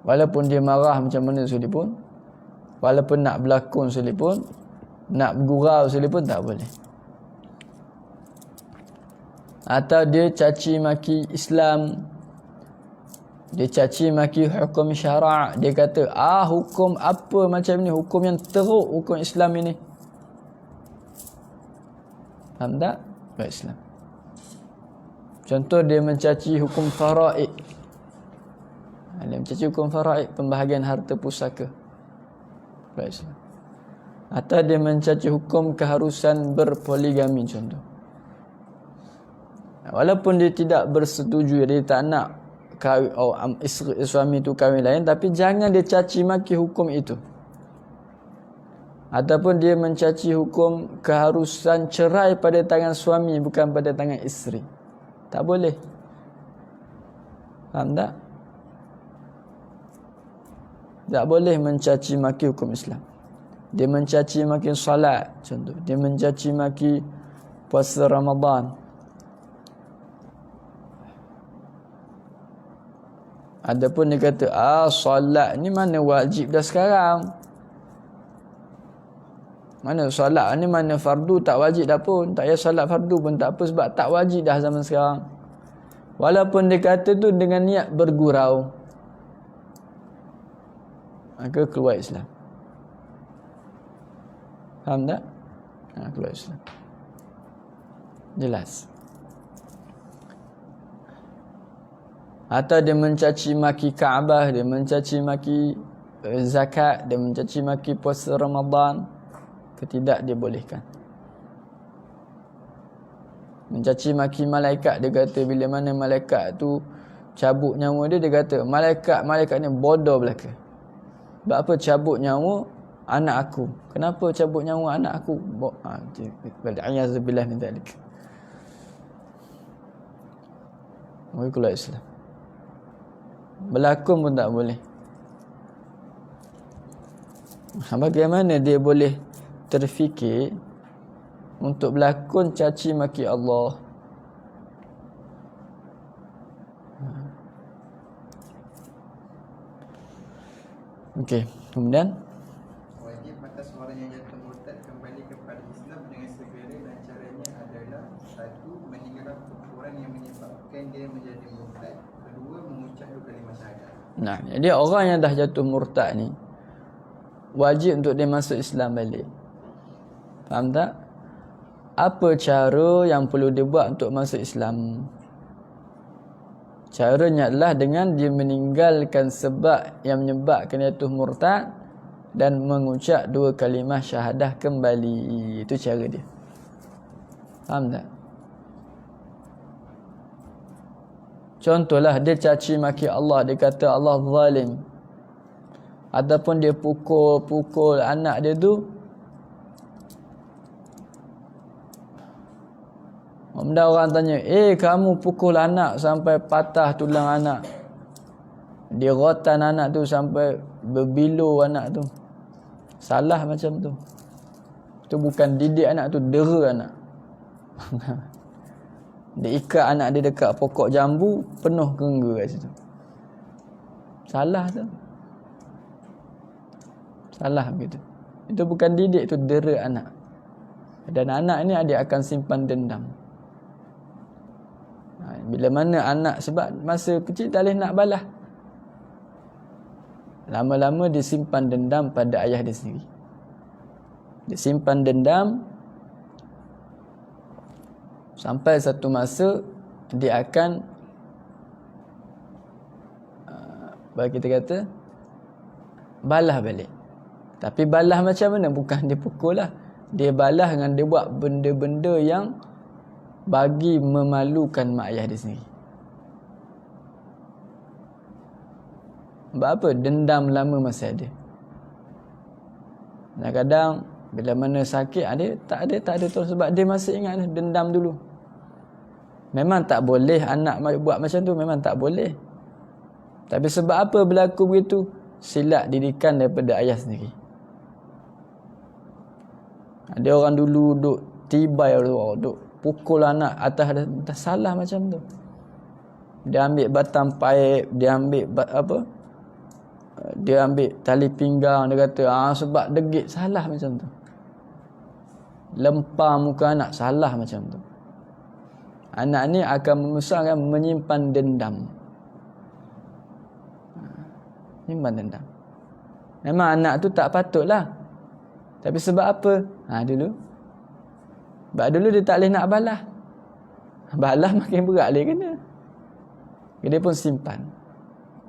Walaupun dia marah macam mana sekalipun, walaupun nak berlakon sekalipun, nak bergurau sekalipun, tak boleh. Atau dia caci maki Islam, dia caci maki hukum syarak, dia kata, hukum apa macam ni, hukum yang teruk, hukum Islam ini. Faham tak? Baik Islam. Contoh dia mencaci hukum faraid. Dia mencaci hukum faraid, pembahagian harta pusaka. Baik Islam. Atau dia mencaci hukum keharusan berpoligami contoh. Walaupun dia tidak bersetuju, dia tak nak suami tu kahwin lain, tapi jangan dia caci maki hukum itu. Ataupun dia mencaci hukum keharusan cerai pada tangan suami, bukan pada tangan isteri. Tak boleh. Faham tak? Tak boleh mencaci maki hukum Islam. Dia mencaci maki salat contoh. Dia mencaci maki puasa Ramadan. Adapun dia kata, solat ni mana wajib dah sekarang. Mana solat ni, mana fardu tak wajib dah pun. Tak payah solat fardu pun tak apa, sebab tak wajib dah zaman sekarang. Walaupun dia kata tu dengan niat bergurau, maka keluar Islam. Faham tak? Keluar Islam. Jelas. Atau dia mencaci maki Kaabah, dia mencaci maki zakat, dia mencaci maki puasa Ramadan, tidak dibolehkan. Mencaci maki malaikat, dia kata bila mana malaikat tu cabut nyawa dia, dia kata malaikat ni bodoh belaka. Sebab apa cabut nyawa anak aku? Kenapa cabut nyawa anak aku? Wal-'iyadzu billah min dzalik. Keluar Islam. Berlakon pun tak boleh. Bagaimana dia boleh terfikir untuk berlakon caci maki Allah? Okey, kemudian wajib atas orang yang jatuh murtad kembali kepada Islam dengan segera, dan caranya adalah: satu, meninggalkan perbuatan yang menyebabkan dia menjadi murtad; kedua, mengucap dua kalimah syahadat. Nah, jadi orang yang dah jatuh murtad ni wajib untuk dia masuk Islam balik. Faham tak? Apa cara yang perlu dia buat untuk masuk Islam? Caranya adalah dengan dia meninggalkan sebab yang menyebabkan jatuh murtad dan mengucap dua kalimah syahadah kembali. Itu cara dia. Faham tak? Contohlah dia caci maki Allah, dia kata Allah zalim, ataupun dia pukul anak dia tu. Benda orang tanya, kamu pukul anak sampai patah tulang anak, dia rotan anak tu sampai berbilu anak tu. Salah macam tu. Itu bukan didik anak tu, dera anak. Dia ikat anak dia dekat pokok jambu, penuh kerengga kat situ. Salah tu. Salah begitu. Itu bukan didik, itu dera anak. Dan anak ni dia akan simpan dendam. Bila mana anak, sebab masa kecil tak boleh nak balas, lama-lama dia simpan dendam pada ayah dia sendiri. Dia simpan dendam sampai satu masa dia akan Baru kita kata balah balik. Tapi balah macam mana? Bukan dia pukul lah. Dia balah dengan dia buat benda-benda yang bagi memalukan mak ayah dia sendiri. Sebab apa? Dendam lama masih ada. Kadang-kadang bila mana sakit dia tak ada tu, sebab dia masih ingat dendam dulu. Memang tak boleh anak buat macam tu, memang tak boleh. Tapi sebab apa berlaku begitu? Silat didikan daripada ayah sendiri. Ada orang dulu duk tibai duk pukul anak atas salah macam tu. Dia ambil batang paip, dia ambil dia ambil tali pinggang, dia kata sebab degit, salah macam tu. Lempar muka anak, salah macam tu. Anak ni akan membesarkan menyimpan dendam. Menyimpan dendam. Memang anak tu tak patutlah. Tapi sebab apa? Dulu dia tak boleh nak balah. Balah makin berat dia kena. Dia pun simpan.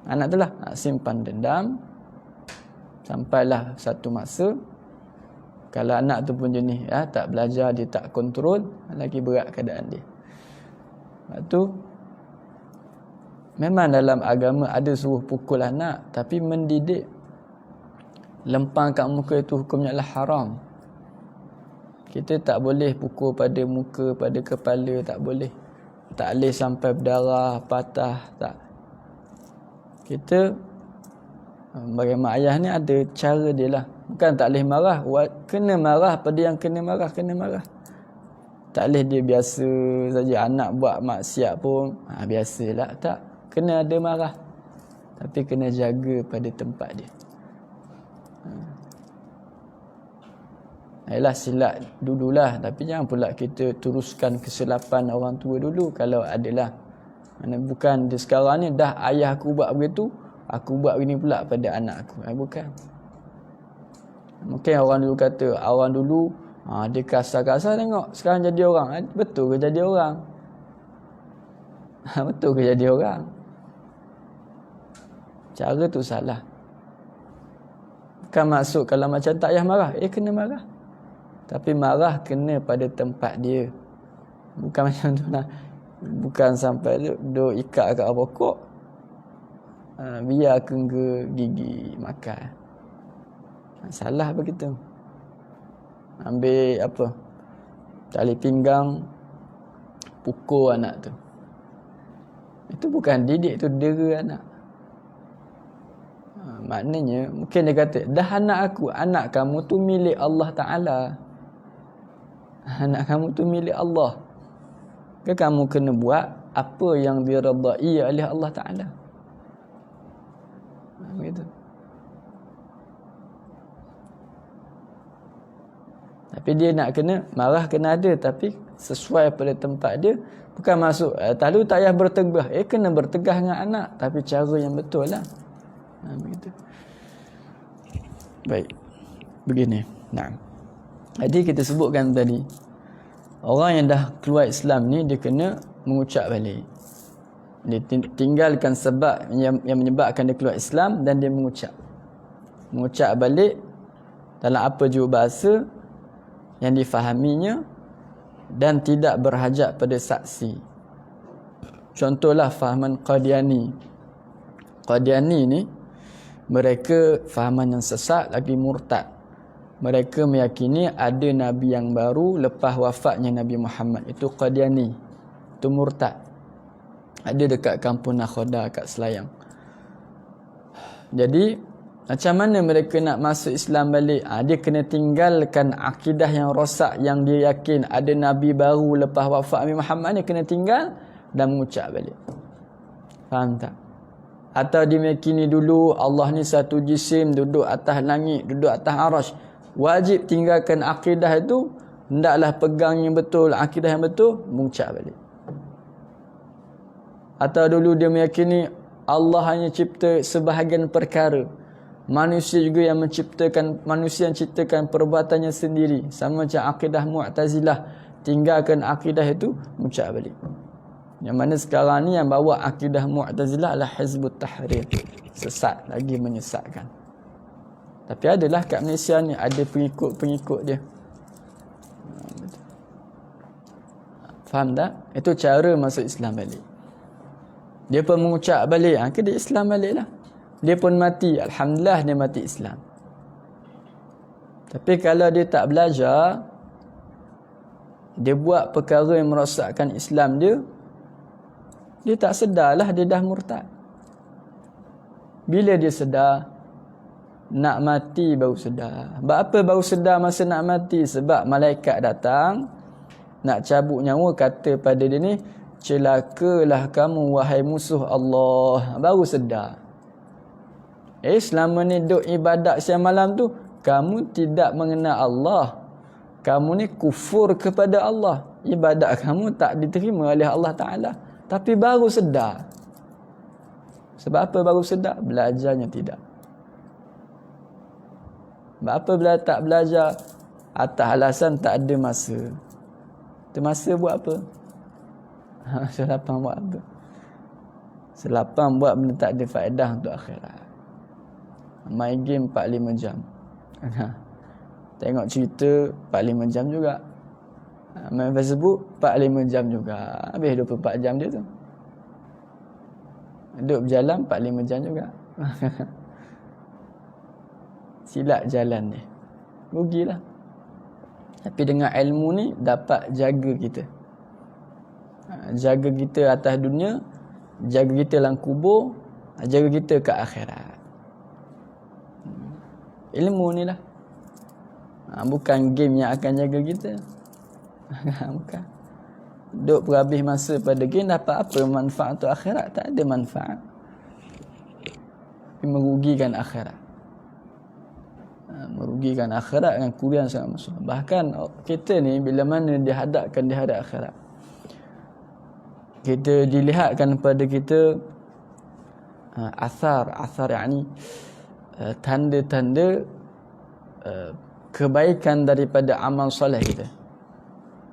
Anak tu lah simpan dendam. Sampailah satu masa, kalau anak tu pun jenis tak belajar, dia tak kontrol, lagi berat keadaan dia. Sebab tu memang dalam agama ada suruh pukul anak, tapi mendidik. Lempang kat muka itu hukumnya adalah haram. Kita tak boleh pukul pada muka, pada kepala, tak boleh. Tak boleh sampai berdarah, patah, tak. Kita bagi mak ayah ni ada cara dia lah. Bukan tak boleh marah, kena marah pada yang kena marah, kena marah. Tak boleh dia biasa saja, anak buat maksiat pun biasalah, tak. Kena ada marah. Tapi kena jaga pada tempat dia. Yalah, silat dululah, tapi jangan pula kita teruskan kesilapan orang tua dulu kalau adalah. Mana bukan dia sekarang ni dah ayah aku buat begitu, aku buat begini pula pada anak aku. Bukan. Mungkin orang dulu kata, orang dulu dia kasar-kasar, tengok sekarang jadi orang. Betul ke jadi orang? Betul ke jadi orang? Cara tu salah. Bukan maksud kalau macam tak payah marah, kena marah. Tapi marah kena pada tempat dia. Bukan macam tu lah. Bukan sampai duk ikat kat pokok, biar kengga gigi makan. Salah begitu. Ambil tali pinggang, pukul anak tu. Itu bukan didik, tu dera anak. Maknanya mungkin dia kata, dah anak kamu tu milik Allah Ta'ala. Anak kamu tu milik Allah. Kamu kena buat apa yang diredai oleh Allah Ta'ala. Begitu. Tapi dia nak kena marah, kena ada, tapi sesuai pada tempat dia. Bukan masuk lalu tak payah bertegah. Kena bertegah dengan anak, tapi cara yang betul lah. Begitu. Baik. Begini. Jadi kita sebutkan tadi, orang yang dah keluar Islam ni, dia kena mengucap balik. Dia tinggalkan sebab yang menyebabkan dia keluar Islam, dan dia mengucap balik dalam apa jua bahasa yang difahaminya, dan tidak berhajat pada saksi. Contohlah fahaman Qadiani. Qadiani ni mereka fahaman yang sesat, lagi murtad. Mereka meyakini ada Nabi yang baru lepas wafatnya Nabi Muhammad. Itu Qadiani. Itu murtad. Ada dekat kampung Nakhoda kat Selayang. Jadi macam mana mereka nak masuk Islam balik? Dia kena tinggalkan akidah yang rosak, yang dia yakin ada Nabi baru lepas wafat Nabi Muhammad ni, kena tinggal dan mengucap balik. Faham tak? Atau dia meyakini dulu Allah ni satu jisim, duduk atas langit, duduk atas arash. Wajib tinggalkan akidah itu, hendaklah pegang yang betul, akidah yang betul, mengucap balik. Atau dulu dia meyakini Allah hanya cipta sebahagian perkara, manusia juga yang menciptakan, manusia yang ciptakan perbuatannya sendiri, sama macam akidah Mu'tazilah. Tinggalkan akidah itu, mengucap balik. Yang mana sekarang ni yang bawa akidah Mu'tazilah adalah Hizbut Tahrir. Sesat, lagi menyesatkan. Tapi adalah kat Malaysia ni ada pengikut-pengikut dia. Faham tak? Itu cara masuk Islam balik. Dia pun mengucap balik, dia Islam balik lah. Dia pun mati, alhamdulillah dia mati Islam. Tapi kalau dia tak belajar, dia buat perkara yang merosakkan Islam dia, dia tak sedarlah dia dah murtad. Bila dia sedar? Nak mati baru sedar. Sebab apa baru sedar masa nak mati? Sebab malaikat datang nak cabut nyawa, kata pada dia ni, celakalah kamu wahai musuh Allah. Baru sedar. Selama ni duk ibadat siang malam tu, kamu tidak mengenal Allah. Kamu ni kufur kepada Allah. Ibadat kamu tak diterima oleh Allah Ta'ala. Tapi baru sedar. Sebab apa baru sedar? Belajarnya tidak. Sebab apa tak belajar? Atas alasan tak ada masa. Tu masa buat apa? Selapang buat apa? Selapang buat benda tak ada faedah untuk akhirat. Main game 4-5 jam. Tengok cerita 4-5 jam juga. Main Facebook 4-5 jam juga. Habis 24 jam dia tu. Duduk berjalan 4-5 jam juga. Silap jalan dia. Rugilah. Tapi dengan ilmu ni dapat jaga kita. Jaga kita atas dunia, jaga kita dalam kubur, jaga kita ke akhirat. Ilmu ni lah. Bukan game yang akan jaga kita. Bukan. Duk berhabis masa pada game, dapat apa manfaat untuk akhirat? Tak ada manfaat. Merugikan akhirat. Merugikan akhirat dengan kurian sangat masuk. Bahkan kita ni bila mana dihadapkan di hadap akhirat, kita dilihatkan pada kita asar yakni tanda-tanda kebaikan daripada amal soleh kita.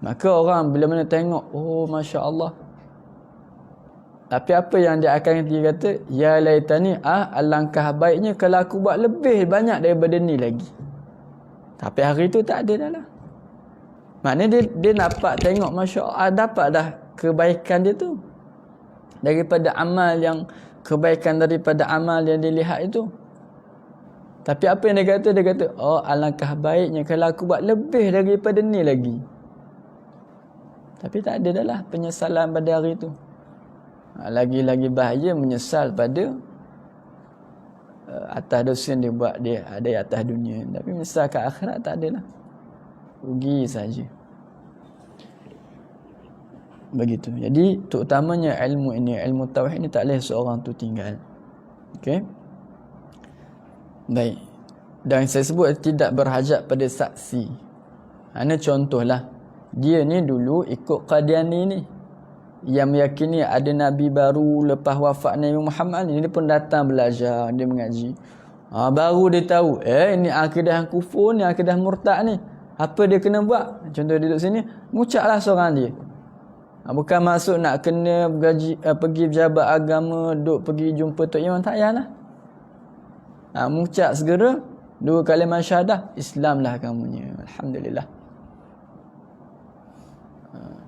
Maka orang bila mana tengok, oh Masya Allah. Tapi apa yang dia akan kata, ya laitani, alangkah baiknya kalau aku buat lebih banyak daripada ni lagi. Tapi hari tu tak ada dah lah. Maknanya dia nampak tengok, Masya Allah, dapat dah kebaikan dia tu. Daripada amal yang, kebaikan daripada amal yang dilihat itu. Tapi apa yang dia kata? Dia kata, oh alangkah baiknya kalau aku buat lebih daripada ni lagi. Tapi tak ada dah lah penyesalan pada hari tu. Lagi-lagi bahaya menyesal pada atas dosa yang dia buat dia ada di atas dunia. Tapi menyesal ke akhirat tak ada lah. Rugi saja. Begitu. Jadi terutamanya ilmu ini, ilmu tauhid ini tak boleh seorang tu tinggal. Okey. Baik. Dan saya sebut tidak berhajat pada saksi. Ini contohlah. Dia ni dulu ikut Qadiani ni, yang meyakini ada Nabi baru lepas wafat Nabi Muhammad ni. Dia pun datang belajar, dia mengaji. Baru dia tahu, ini akidah yang kufur ni, akidah murtad ni. Apa dia kena buat? Contoh dia duduk sini, ngucaplah seorang dia. Bukan masuk nak kena pergi pejabat agama, duk pergi jumpa Tok Imam, tak payahlah. Mengucap segera 2 kalimah syahadah, Islam lah kamunya. Alhamdulillah.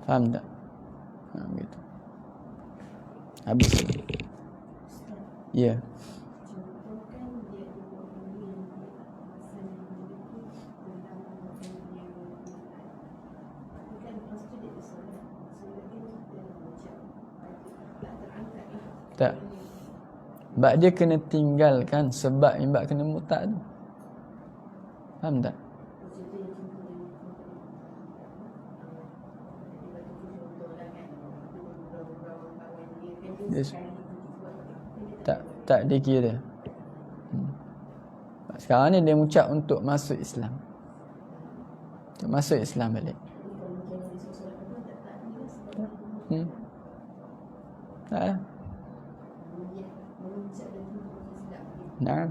Faham tak? Gitu. Habis. Ya. Tak. Sebab dia kena tinggalkan sebab kena murtad tu. Faham tak? Yes. Tak dikira. Sekarang ni dia mengucap untuk masuk Islam. Untuk masuk Islam balik. Tak lah. Nah,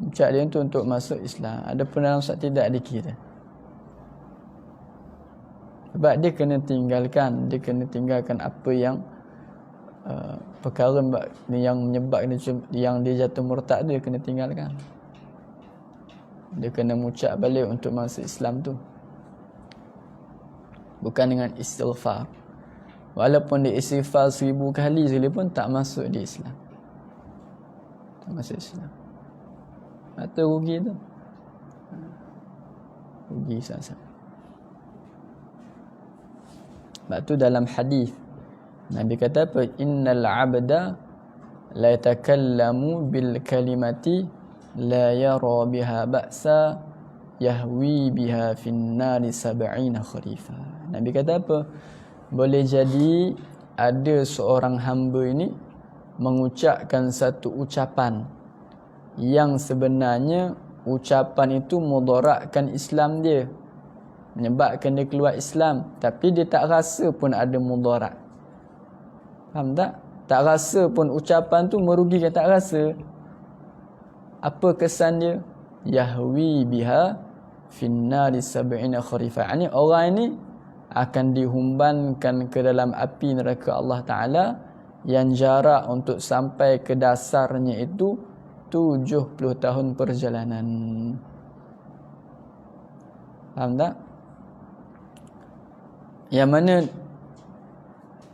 ucap dia tu untuk masuk Islam. Adapun dalam surat tidak dikira. Sebab dia kena tinggalkan. Dia kena tinggalkan apa yang perkara yang menyebabkan yang dia jatuh murtad tu, dia kena tinggalkan. Dia kena mengucap balik untuk masuk Islam tu. Bukan dengan istighfar. Walaupun dia istighfar 1000 kali sekalipun tak masuk di Islam. Tak masuk Islam. Atau rugi tu. Rugi sama-sama. Sebab tu dalam hadis Nabi kata apa? Innal abda la yatakallamu bil kalimati la yara biha ba'sa yahwi biha fin nari 70 kharifa. Nabi kata apa? Boleh jadi ada seorang hamba ini mengucapkan satu ucapan yang sebenarnya ucapan itu mudaratkan Islam dia, menyebabkan dia keluar Islam, tapi dia tak rasa pun ada mudarat. Faham tak? Tak rasa pun ucapan tu merugikan, tak rasa. Apa kesan dia? Yahwi biha finnari 70 kharifa. Ini orang ini akan dihumbankan ke dalam api neraka Allah Ta'ala yang jarak untuk sampai ke dasarnya itu 70 tahun perjalanan. Faham tak? Yang mana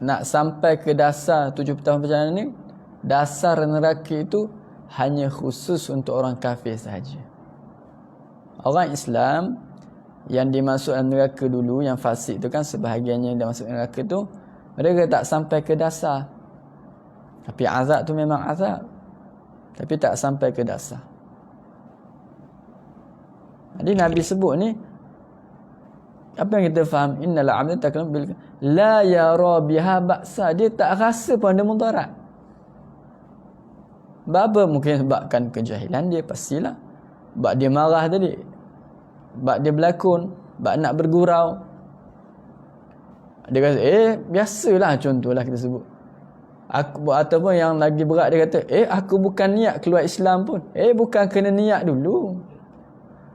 nak sampai ke dasar 70 tahun perjalanan ni, dasar neraka itu hanya khusus untuk orang kafir sahaja. Orang Islam yang dimasukkan neraka dulu, yang fasik tu kan, sebahagiannya yang masuk neraka tu, mereka tak sampai ke dasar. Tapi azab tu memang azab, tapi tak sampai ke dasar. Jadi Nabi sebut ni, apa yang kita faham? Innal abda takalam bil la yara biha ba'sa. Dia tak rasa pun ada mudarat. Sebab mungkin sebabkan kejahilan dia, pastilah. Sebab dia marah tadi, sebab dia berlakon, sebab nak bergurau. Dia kata biasalah, contohlah kita sebut. Aku, ataupun yang lagi berat, dia kata aku bukan niat keluar Islam pun. Bukan kena niat dulu.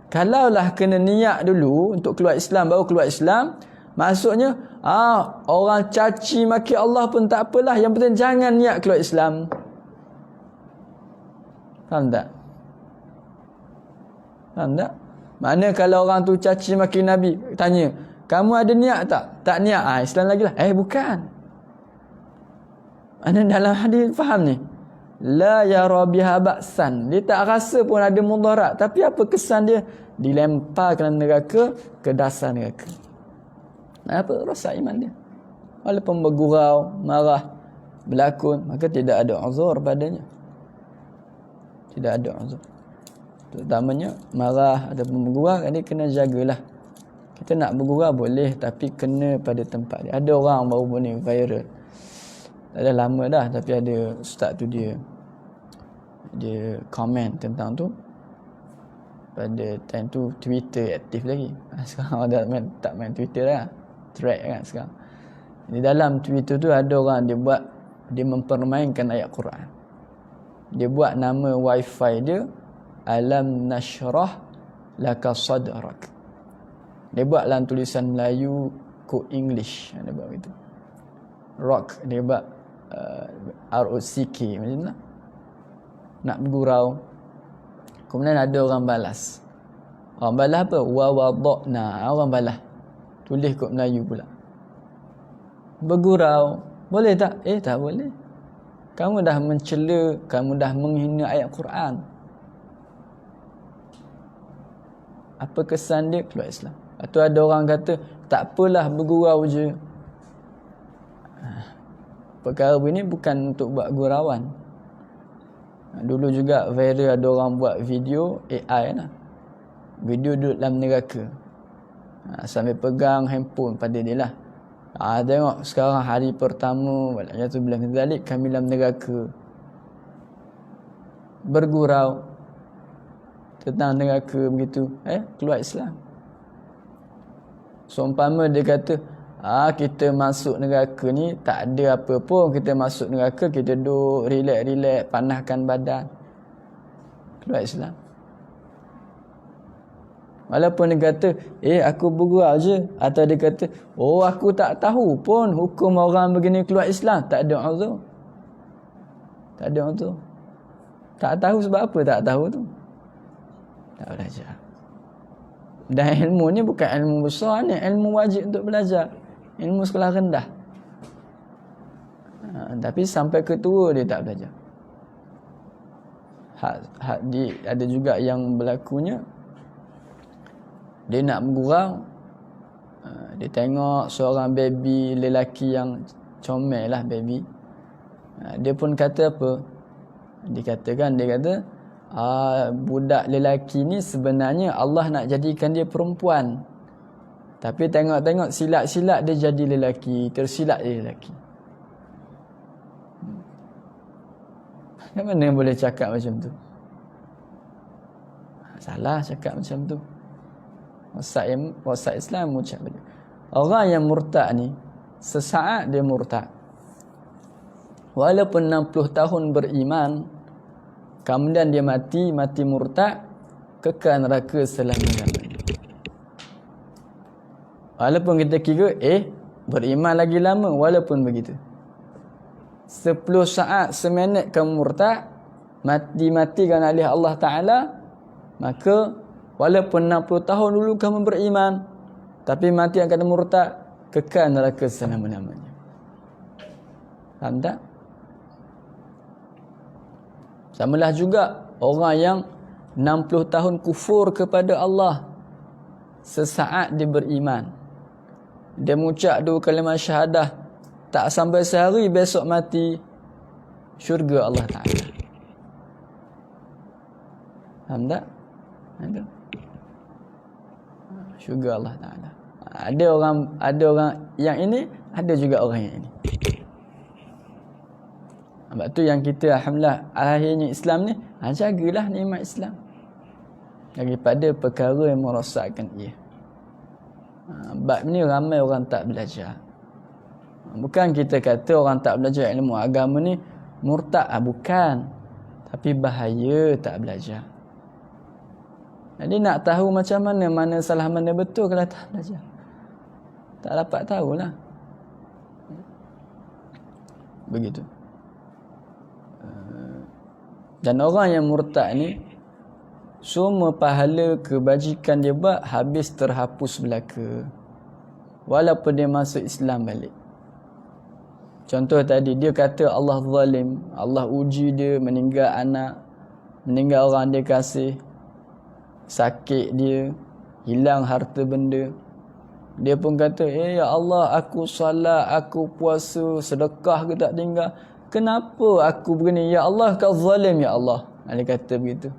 Kalaulah kena niat dulu untuk keluar Islam, baru keluar Islam, maksudnya orang caci maki Allah pun tak apalah, yang penting jangan niat keluar Islam. Faham tak? Faham tak? Mana kalau orang tu caci maki Nabi, tanya, kamu ada niat tak? Tak niat, Islam lagi lah. Bukan. Mana dalam hadis faham ni? La yara biha ba'san. Dia tak rasa pun ada mudarat, tapi apa kesan dia? Dilemparkan neraka, ke dasar neraka. Apa? Rosak iman dia. Walaupun bergurau, marah, berlakon, maka tidak ada uzur padanya. Tidak ada uzur. Terutamanya marah ataupun bergurau, dia kena jagalah. Kita nak bergurau boleh, tapi kena pada tempat dia. Ada orang baru ni viral, tak ada lama dah, tapi ada ustaz tu dia komen tentang tu. Pada time tu Twitter aktif lagi. Sekarang dah tak main Twitter dah, thread kan sekarang. Di dalam Twitter tu ada orang dia mempermainkan ayat Quran. Dia buat nama wifi dia Alam Nashrah Laka Sadrak. Dia buat dalam tulisan Melayu, kod English, dia buat begitu. Rock, dia buat ROCK macam tu. Nak bergurau. Kemudian ada orang balas. Orang balas apa? Wa wadakna. Orang balas. Tulis kod Melayu pula. Bergurau. Boleh tak? Tak boleh. Kamu dah mencela, kamu dah menghina ayat Quran. Apa kesan dia? Keluar Islam. Atau ada orang kata, tak apalah bergurau je. Perkara ini bukan untuk buat gurauan. Dulu juga viral, ada orang buat video AI lah. Video duduk dalam neraka. Sambil pegang handphone pada dia lah. Tengok sekarang hari pertama waliyatu billah min zalik, kami dalam neraka. Bergurau tentang neraka begitu. Keluar Islam. Seumpama dia kata, kita masuk neraka ni tak ada apa pun. Kita masuk neraka, kita duduk relax, panaskan badan. Keluar Islam. Walaupun dia kata, aku bergurau je. Atau dia kata, aku tak tahu pun hukum orang begini keluar Islam. Tak ada uzur. Tak ada uzur. Tak tahu sebab apa tak tahu tu? Tak belajar. Dan ilmu ni bukan ilmu besar ni. Ilmu wajib untuk belajar. Ilmu sekolah rendah. Tapi sampai ketua dia tak belajar. Ada juga yang berlakunya, dia nak bergurau, dia tengok seorang baby lelaki yang comel lah baby. Dia pun kata apa? Dia kata budak lelaki ni sebenarnya Allah nak jadikan dia perempuan. Tapi tengok-tengok silat-silat dia jadi lelaki, tersilat dia lelaki. Macam mana boleh cakap macam tu? Salah cakap macam tu. Wasat Islam ucap balik. Orang yang murtad ni, sesaat dia murtad, walaupun 60 tahun beriman, kemudian dia mati murtad, kekal neraka selama-lamanya. Walaupun kita kira beriman lagi lama, walaupun begitu, 10 saat seminit kamu murtad, matikan oleh Allah Ta'ala, maka walaupun 60 tahun dulu kamu beriman, tapi mati akan murtad, kekal neraka selama-lamanya. Faham tak? Samalah juga orang yang 60 tahun kufur kepada Allah, sesaat dia beriman, dia mengucap 2 kalimah syahadah, tak sampai sehari besok mati, syurga Allah Ta'ala. Faham tak? Ada syurga Allah Ta'ala. Ada orang yang ini, ada juga orang yang ini. Sebab tu yang kita alhamdulillah akhirnya Islam ni, jagalah nikmat Islam daripada perkara yang merosakkan ia. Bab ni ramai orang tak belajar. Bukan kita kata orang tak belajar ilmu agama ni murtad, bukan. Tapi bahaya tak belajar. Jadi nak tahu macam mana salah mana betul kalau tak belajar, tak dapat tahulah. Begitu. Dan orang yang murtad ni, semua pahala kebajikan dia buat habis terhapus belaka, walaupun dia masuk Islam balik. Contoh tadi, dia kata Allah zalim, Allah uji dia, meninggal anak, meninggal orang dia kasih, sakit dia, hilang harta benda. Dia pun kata, ya Allah, aku salat, aku puasa, sedekah ke tak tinggal, kenapa aku begini? Ya Allah, kau zalim ya Allah. Dia kata begitu.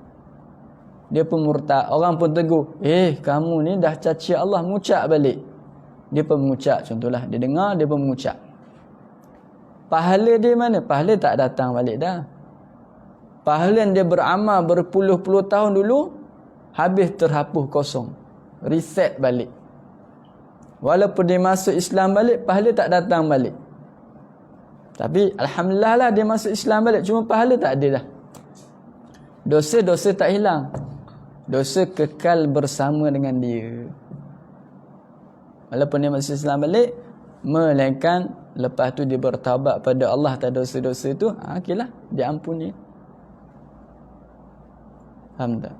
Dia pun murtad. Orang pun tegur, kamu ni dah caci Allah, mengucap balik. Dia pun mengucap, contohlah, dia dengar, dia pun mengucap. Pahala dia mana? Pahala tak datang balik dah. Pahala dia beramal berpuluh-puluh tahun dulu, habis terhapus kosong, reset balik. Walaupun dia masuk Islam balik, pahala tak datang balik. Tapi alhamdulillah lah dia masuk Islam balik, cuma pahala tak ada dah. Dosa-dosa tak hilang, dosa kekal bersama dengan dia. Walaupun dia masuk Islam balik, melainkan lepas tu dia bertaubat pada Allah atas dosa-dosa itu, okeylah, dia ampuni. Faham tak?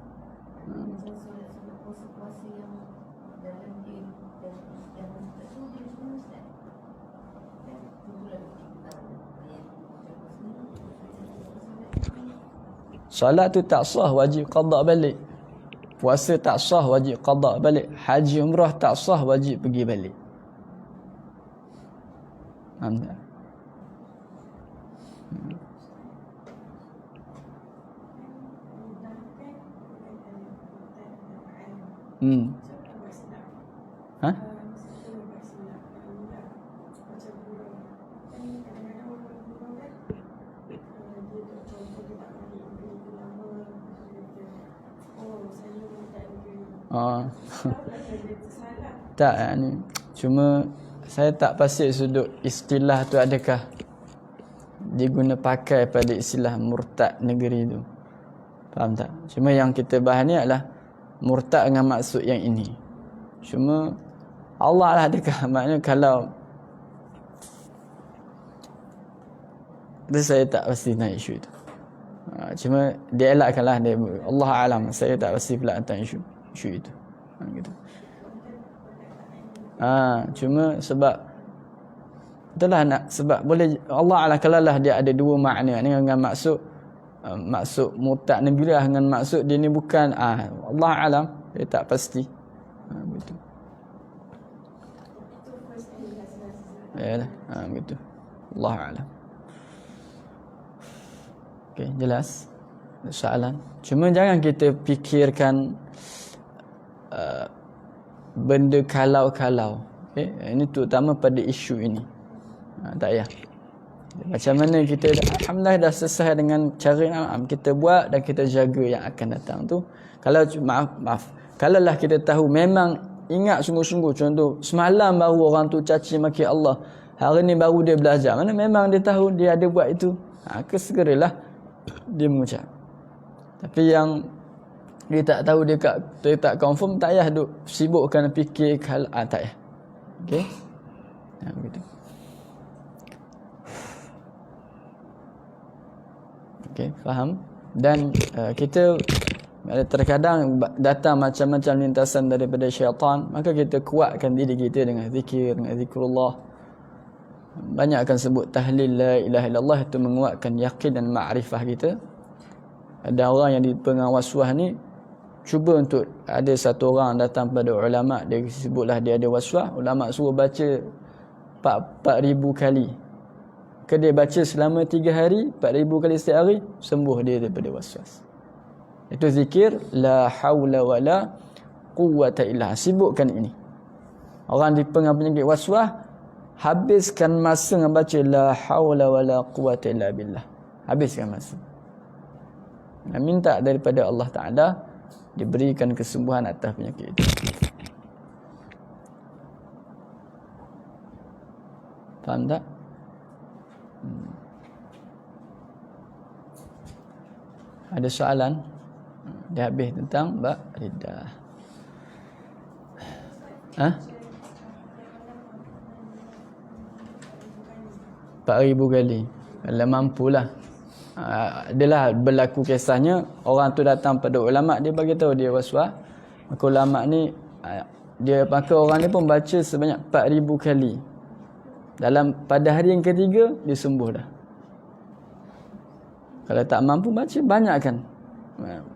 Salat tu tak sah, wajib qada balik. Puasa tak sah, wajib qada balik. Haji umrah tak sah, wajib pergi balik. Faham tak? Ha? Tak, ni cuma saya tak pasti sudut istilah tu adakah diguna pakai pada istilah murtad negeri tu. Faham tak? Cuma yang kita bahas ni adalah murtad dengan maksud yang ini. Cuma Allah lah adakah maknanya kalau itu saya tak pasti naik isu itu. Cuma dia elakkanlah dia, Allah alam, saya tak pasti pula tentang isu itu. Gitu. Cuma sebab itulah sebab boleh Allah alam kalau lah dia ada dua makna ni dengan maksud murtad ni bila dengan maksud dia ni bukan Allah alam, dia tak pasti. Begitu. Yalah, begitu. Allah alam. Okey, jelas soalan. Cuma jangan kita fikirkan benda kalau-kalau. Okey, ini terutama pada isu ini. Tak payah. Macam mana kita alhamdulillah dah selesai dengan cara yang kita buat dan kita jaga yang akan datang tu. Kalau maaf. Kalaulah kita tahu memang ingat sungguh-sungguh, contoh semalam baru orang tu caci maki Allah, hari ni baru dia belajar, mana memang dia tahu dia ada buat itu, segeralah dia mengucap. Tapi yang dia tak tahu, dia tak confirm, tak payah duk sibukkan fikir tak payah. Okey, begitu. Okey, faham. Dan kita terkadang datang macam-macam lintasan daripada syaitan, maka kita kuatkan diri kita dengan zikir, dengan zikrullah. Banyak akan sebut tahlil la ilaha illallah, itu menguatkan yakin dan ma'rifah kita. Ada orang yang dipengaruh waswas ni, cuba untuk ada satu orang datang pada ulama, dia sebutlah dia ada waswas, ulama suruh baca 4,000 kali. Dia baca selama 3 hari, 4,000 kali setiap hari, sembuh dia daripada waswas. Itu zikir la haula wala quwwata illa. Sibukkan ini. Orang dipengaruh penyakit waswas, habiskan masa dengan baca la haula wala quwwata illa billah. Habiskan masa. Dan minta daripada Allah Ta'ala diberikan kesembuhan atas penyakit itu. Faham tak? Ada soalan? Dah habis tentang bab riddah. 4,000 kali. Kalau mampulah. Adalah berlaku kisahnya, orang tu datang pada ulama, dia bagi tahu dia waswas. Maka ulama ni maka orang ni pun baca sebanyak 4,000 kali. Pada hari yang ketiga dia sembuh dah. Kalau tak mampu baca banyak kan.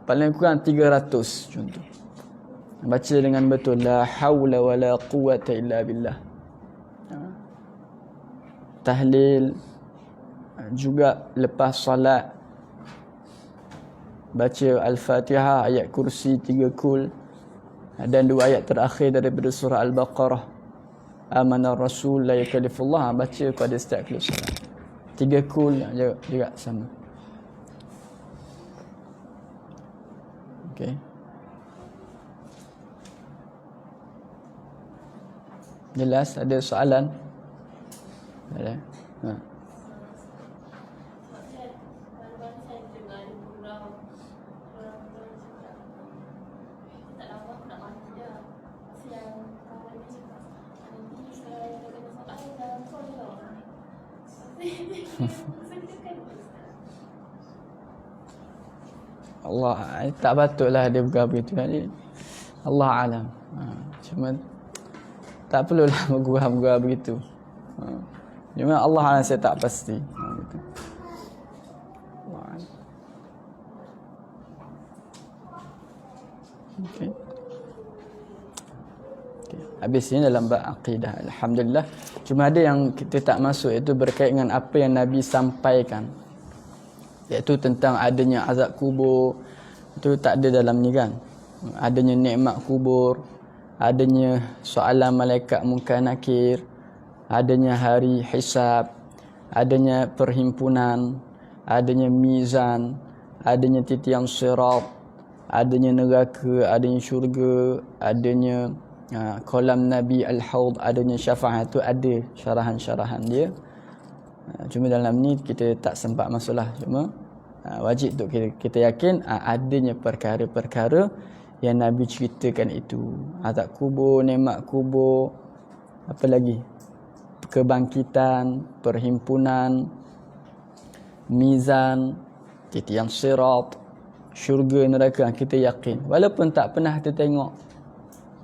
Paling kurang 300 contoh. Baca dengan betul la haula wala quwwata illa billah. Tahlil juga lepas solat baca Al-Fatihah, ayat kursi 3 kul dan 2 ayat terakhir daripada surah Al-Baqarah, Amanar Rasul la yakallifullah, baca pada setiap kali solat 3 kul juga sama. Okey, jelas. Ada soalan? Ada? Allah, tak patutlah dia bukan begitu. Allah alam. Cuma tak perlulah bergurau-gurau begitu. Cuma Allah alam, saya tak pasti. Gitu. Allah alam. Okey. Habis ini dalam bab akidah. Alhamdulillah. Cuma ada yang kita tak masuk, iaitu berkait dengan apa yang Nabi sampaikan, iaitu tentang adanya azab kubur. Itu tak ada dalam ni kan. Adanya nikmat kubur, adanya soalan malaikat munkar nakir, adanya hari hisab, adanya perhimpunan, adanya mizan, adanya titian sirat, adanya neraka, adanya syurga, adanya kolam Nabi Al-Haud, adanya syafaat. Itu ada syarahan-syarahan dia. Cuma dalam ni kita tak sempat masuklah. Cuma wajib untuk kita yakin adanya perkara-perkara yang Nabi ceritakan itu. Azab kubur, nikmat kubur, apa lagi? Kebangkitan, perhimpunan, mizan, titian sirat, syurga, neraka, kita yakin. Walaupun tak pernah kita tengok.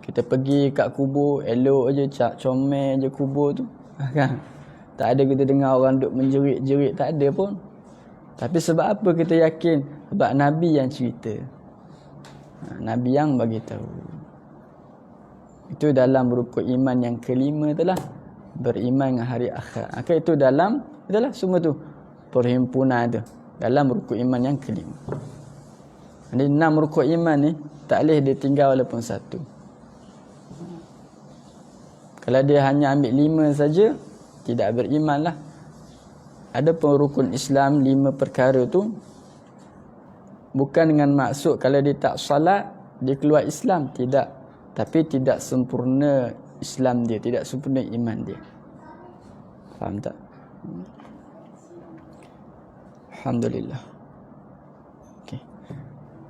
Kita pergi kat kubur, elok je, comel je kubur tu. Kan? Tak ada kita dengar orang duk menjerit-jerit, tak ada pun. Tapi sebab apa kita yakin? Sebab Nabi yang cerita. Nabi yang bagi tahu. Itu dalam rukun iman yang kelima itulah, beriman dengan hari akhir. Maka itu dalam, itulah semua tu perhimpunan tu dalam rukun iman yang kelima. Jadi 6 rukun iman ni tak boleh dia tinggal walaupun satu. Kalau dia hanya ambil 5 saja, tidak beriman lah. Ada pun rukun Islam 5 perkara tu bukan dengan maksud kalau dia tak salat dia keluar Islam, tidak. Tapi tidak sempurna Islam dia, tidak sempurna iman dia. Faham tak? Alhamdulillah. Okey.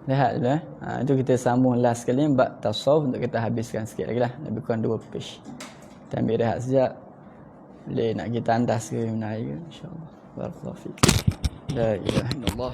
Lihat dah. Itu kita sambung last sekali bab tasawuf untuk kita habiskan sikit lagi lah. Lebih kurang 2 page. Kita ambil rehat sekejap. Boleh nak kita tandas ke menarik ke? InsyaAllah. Barakallahu fiik. La ilaha illallah.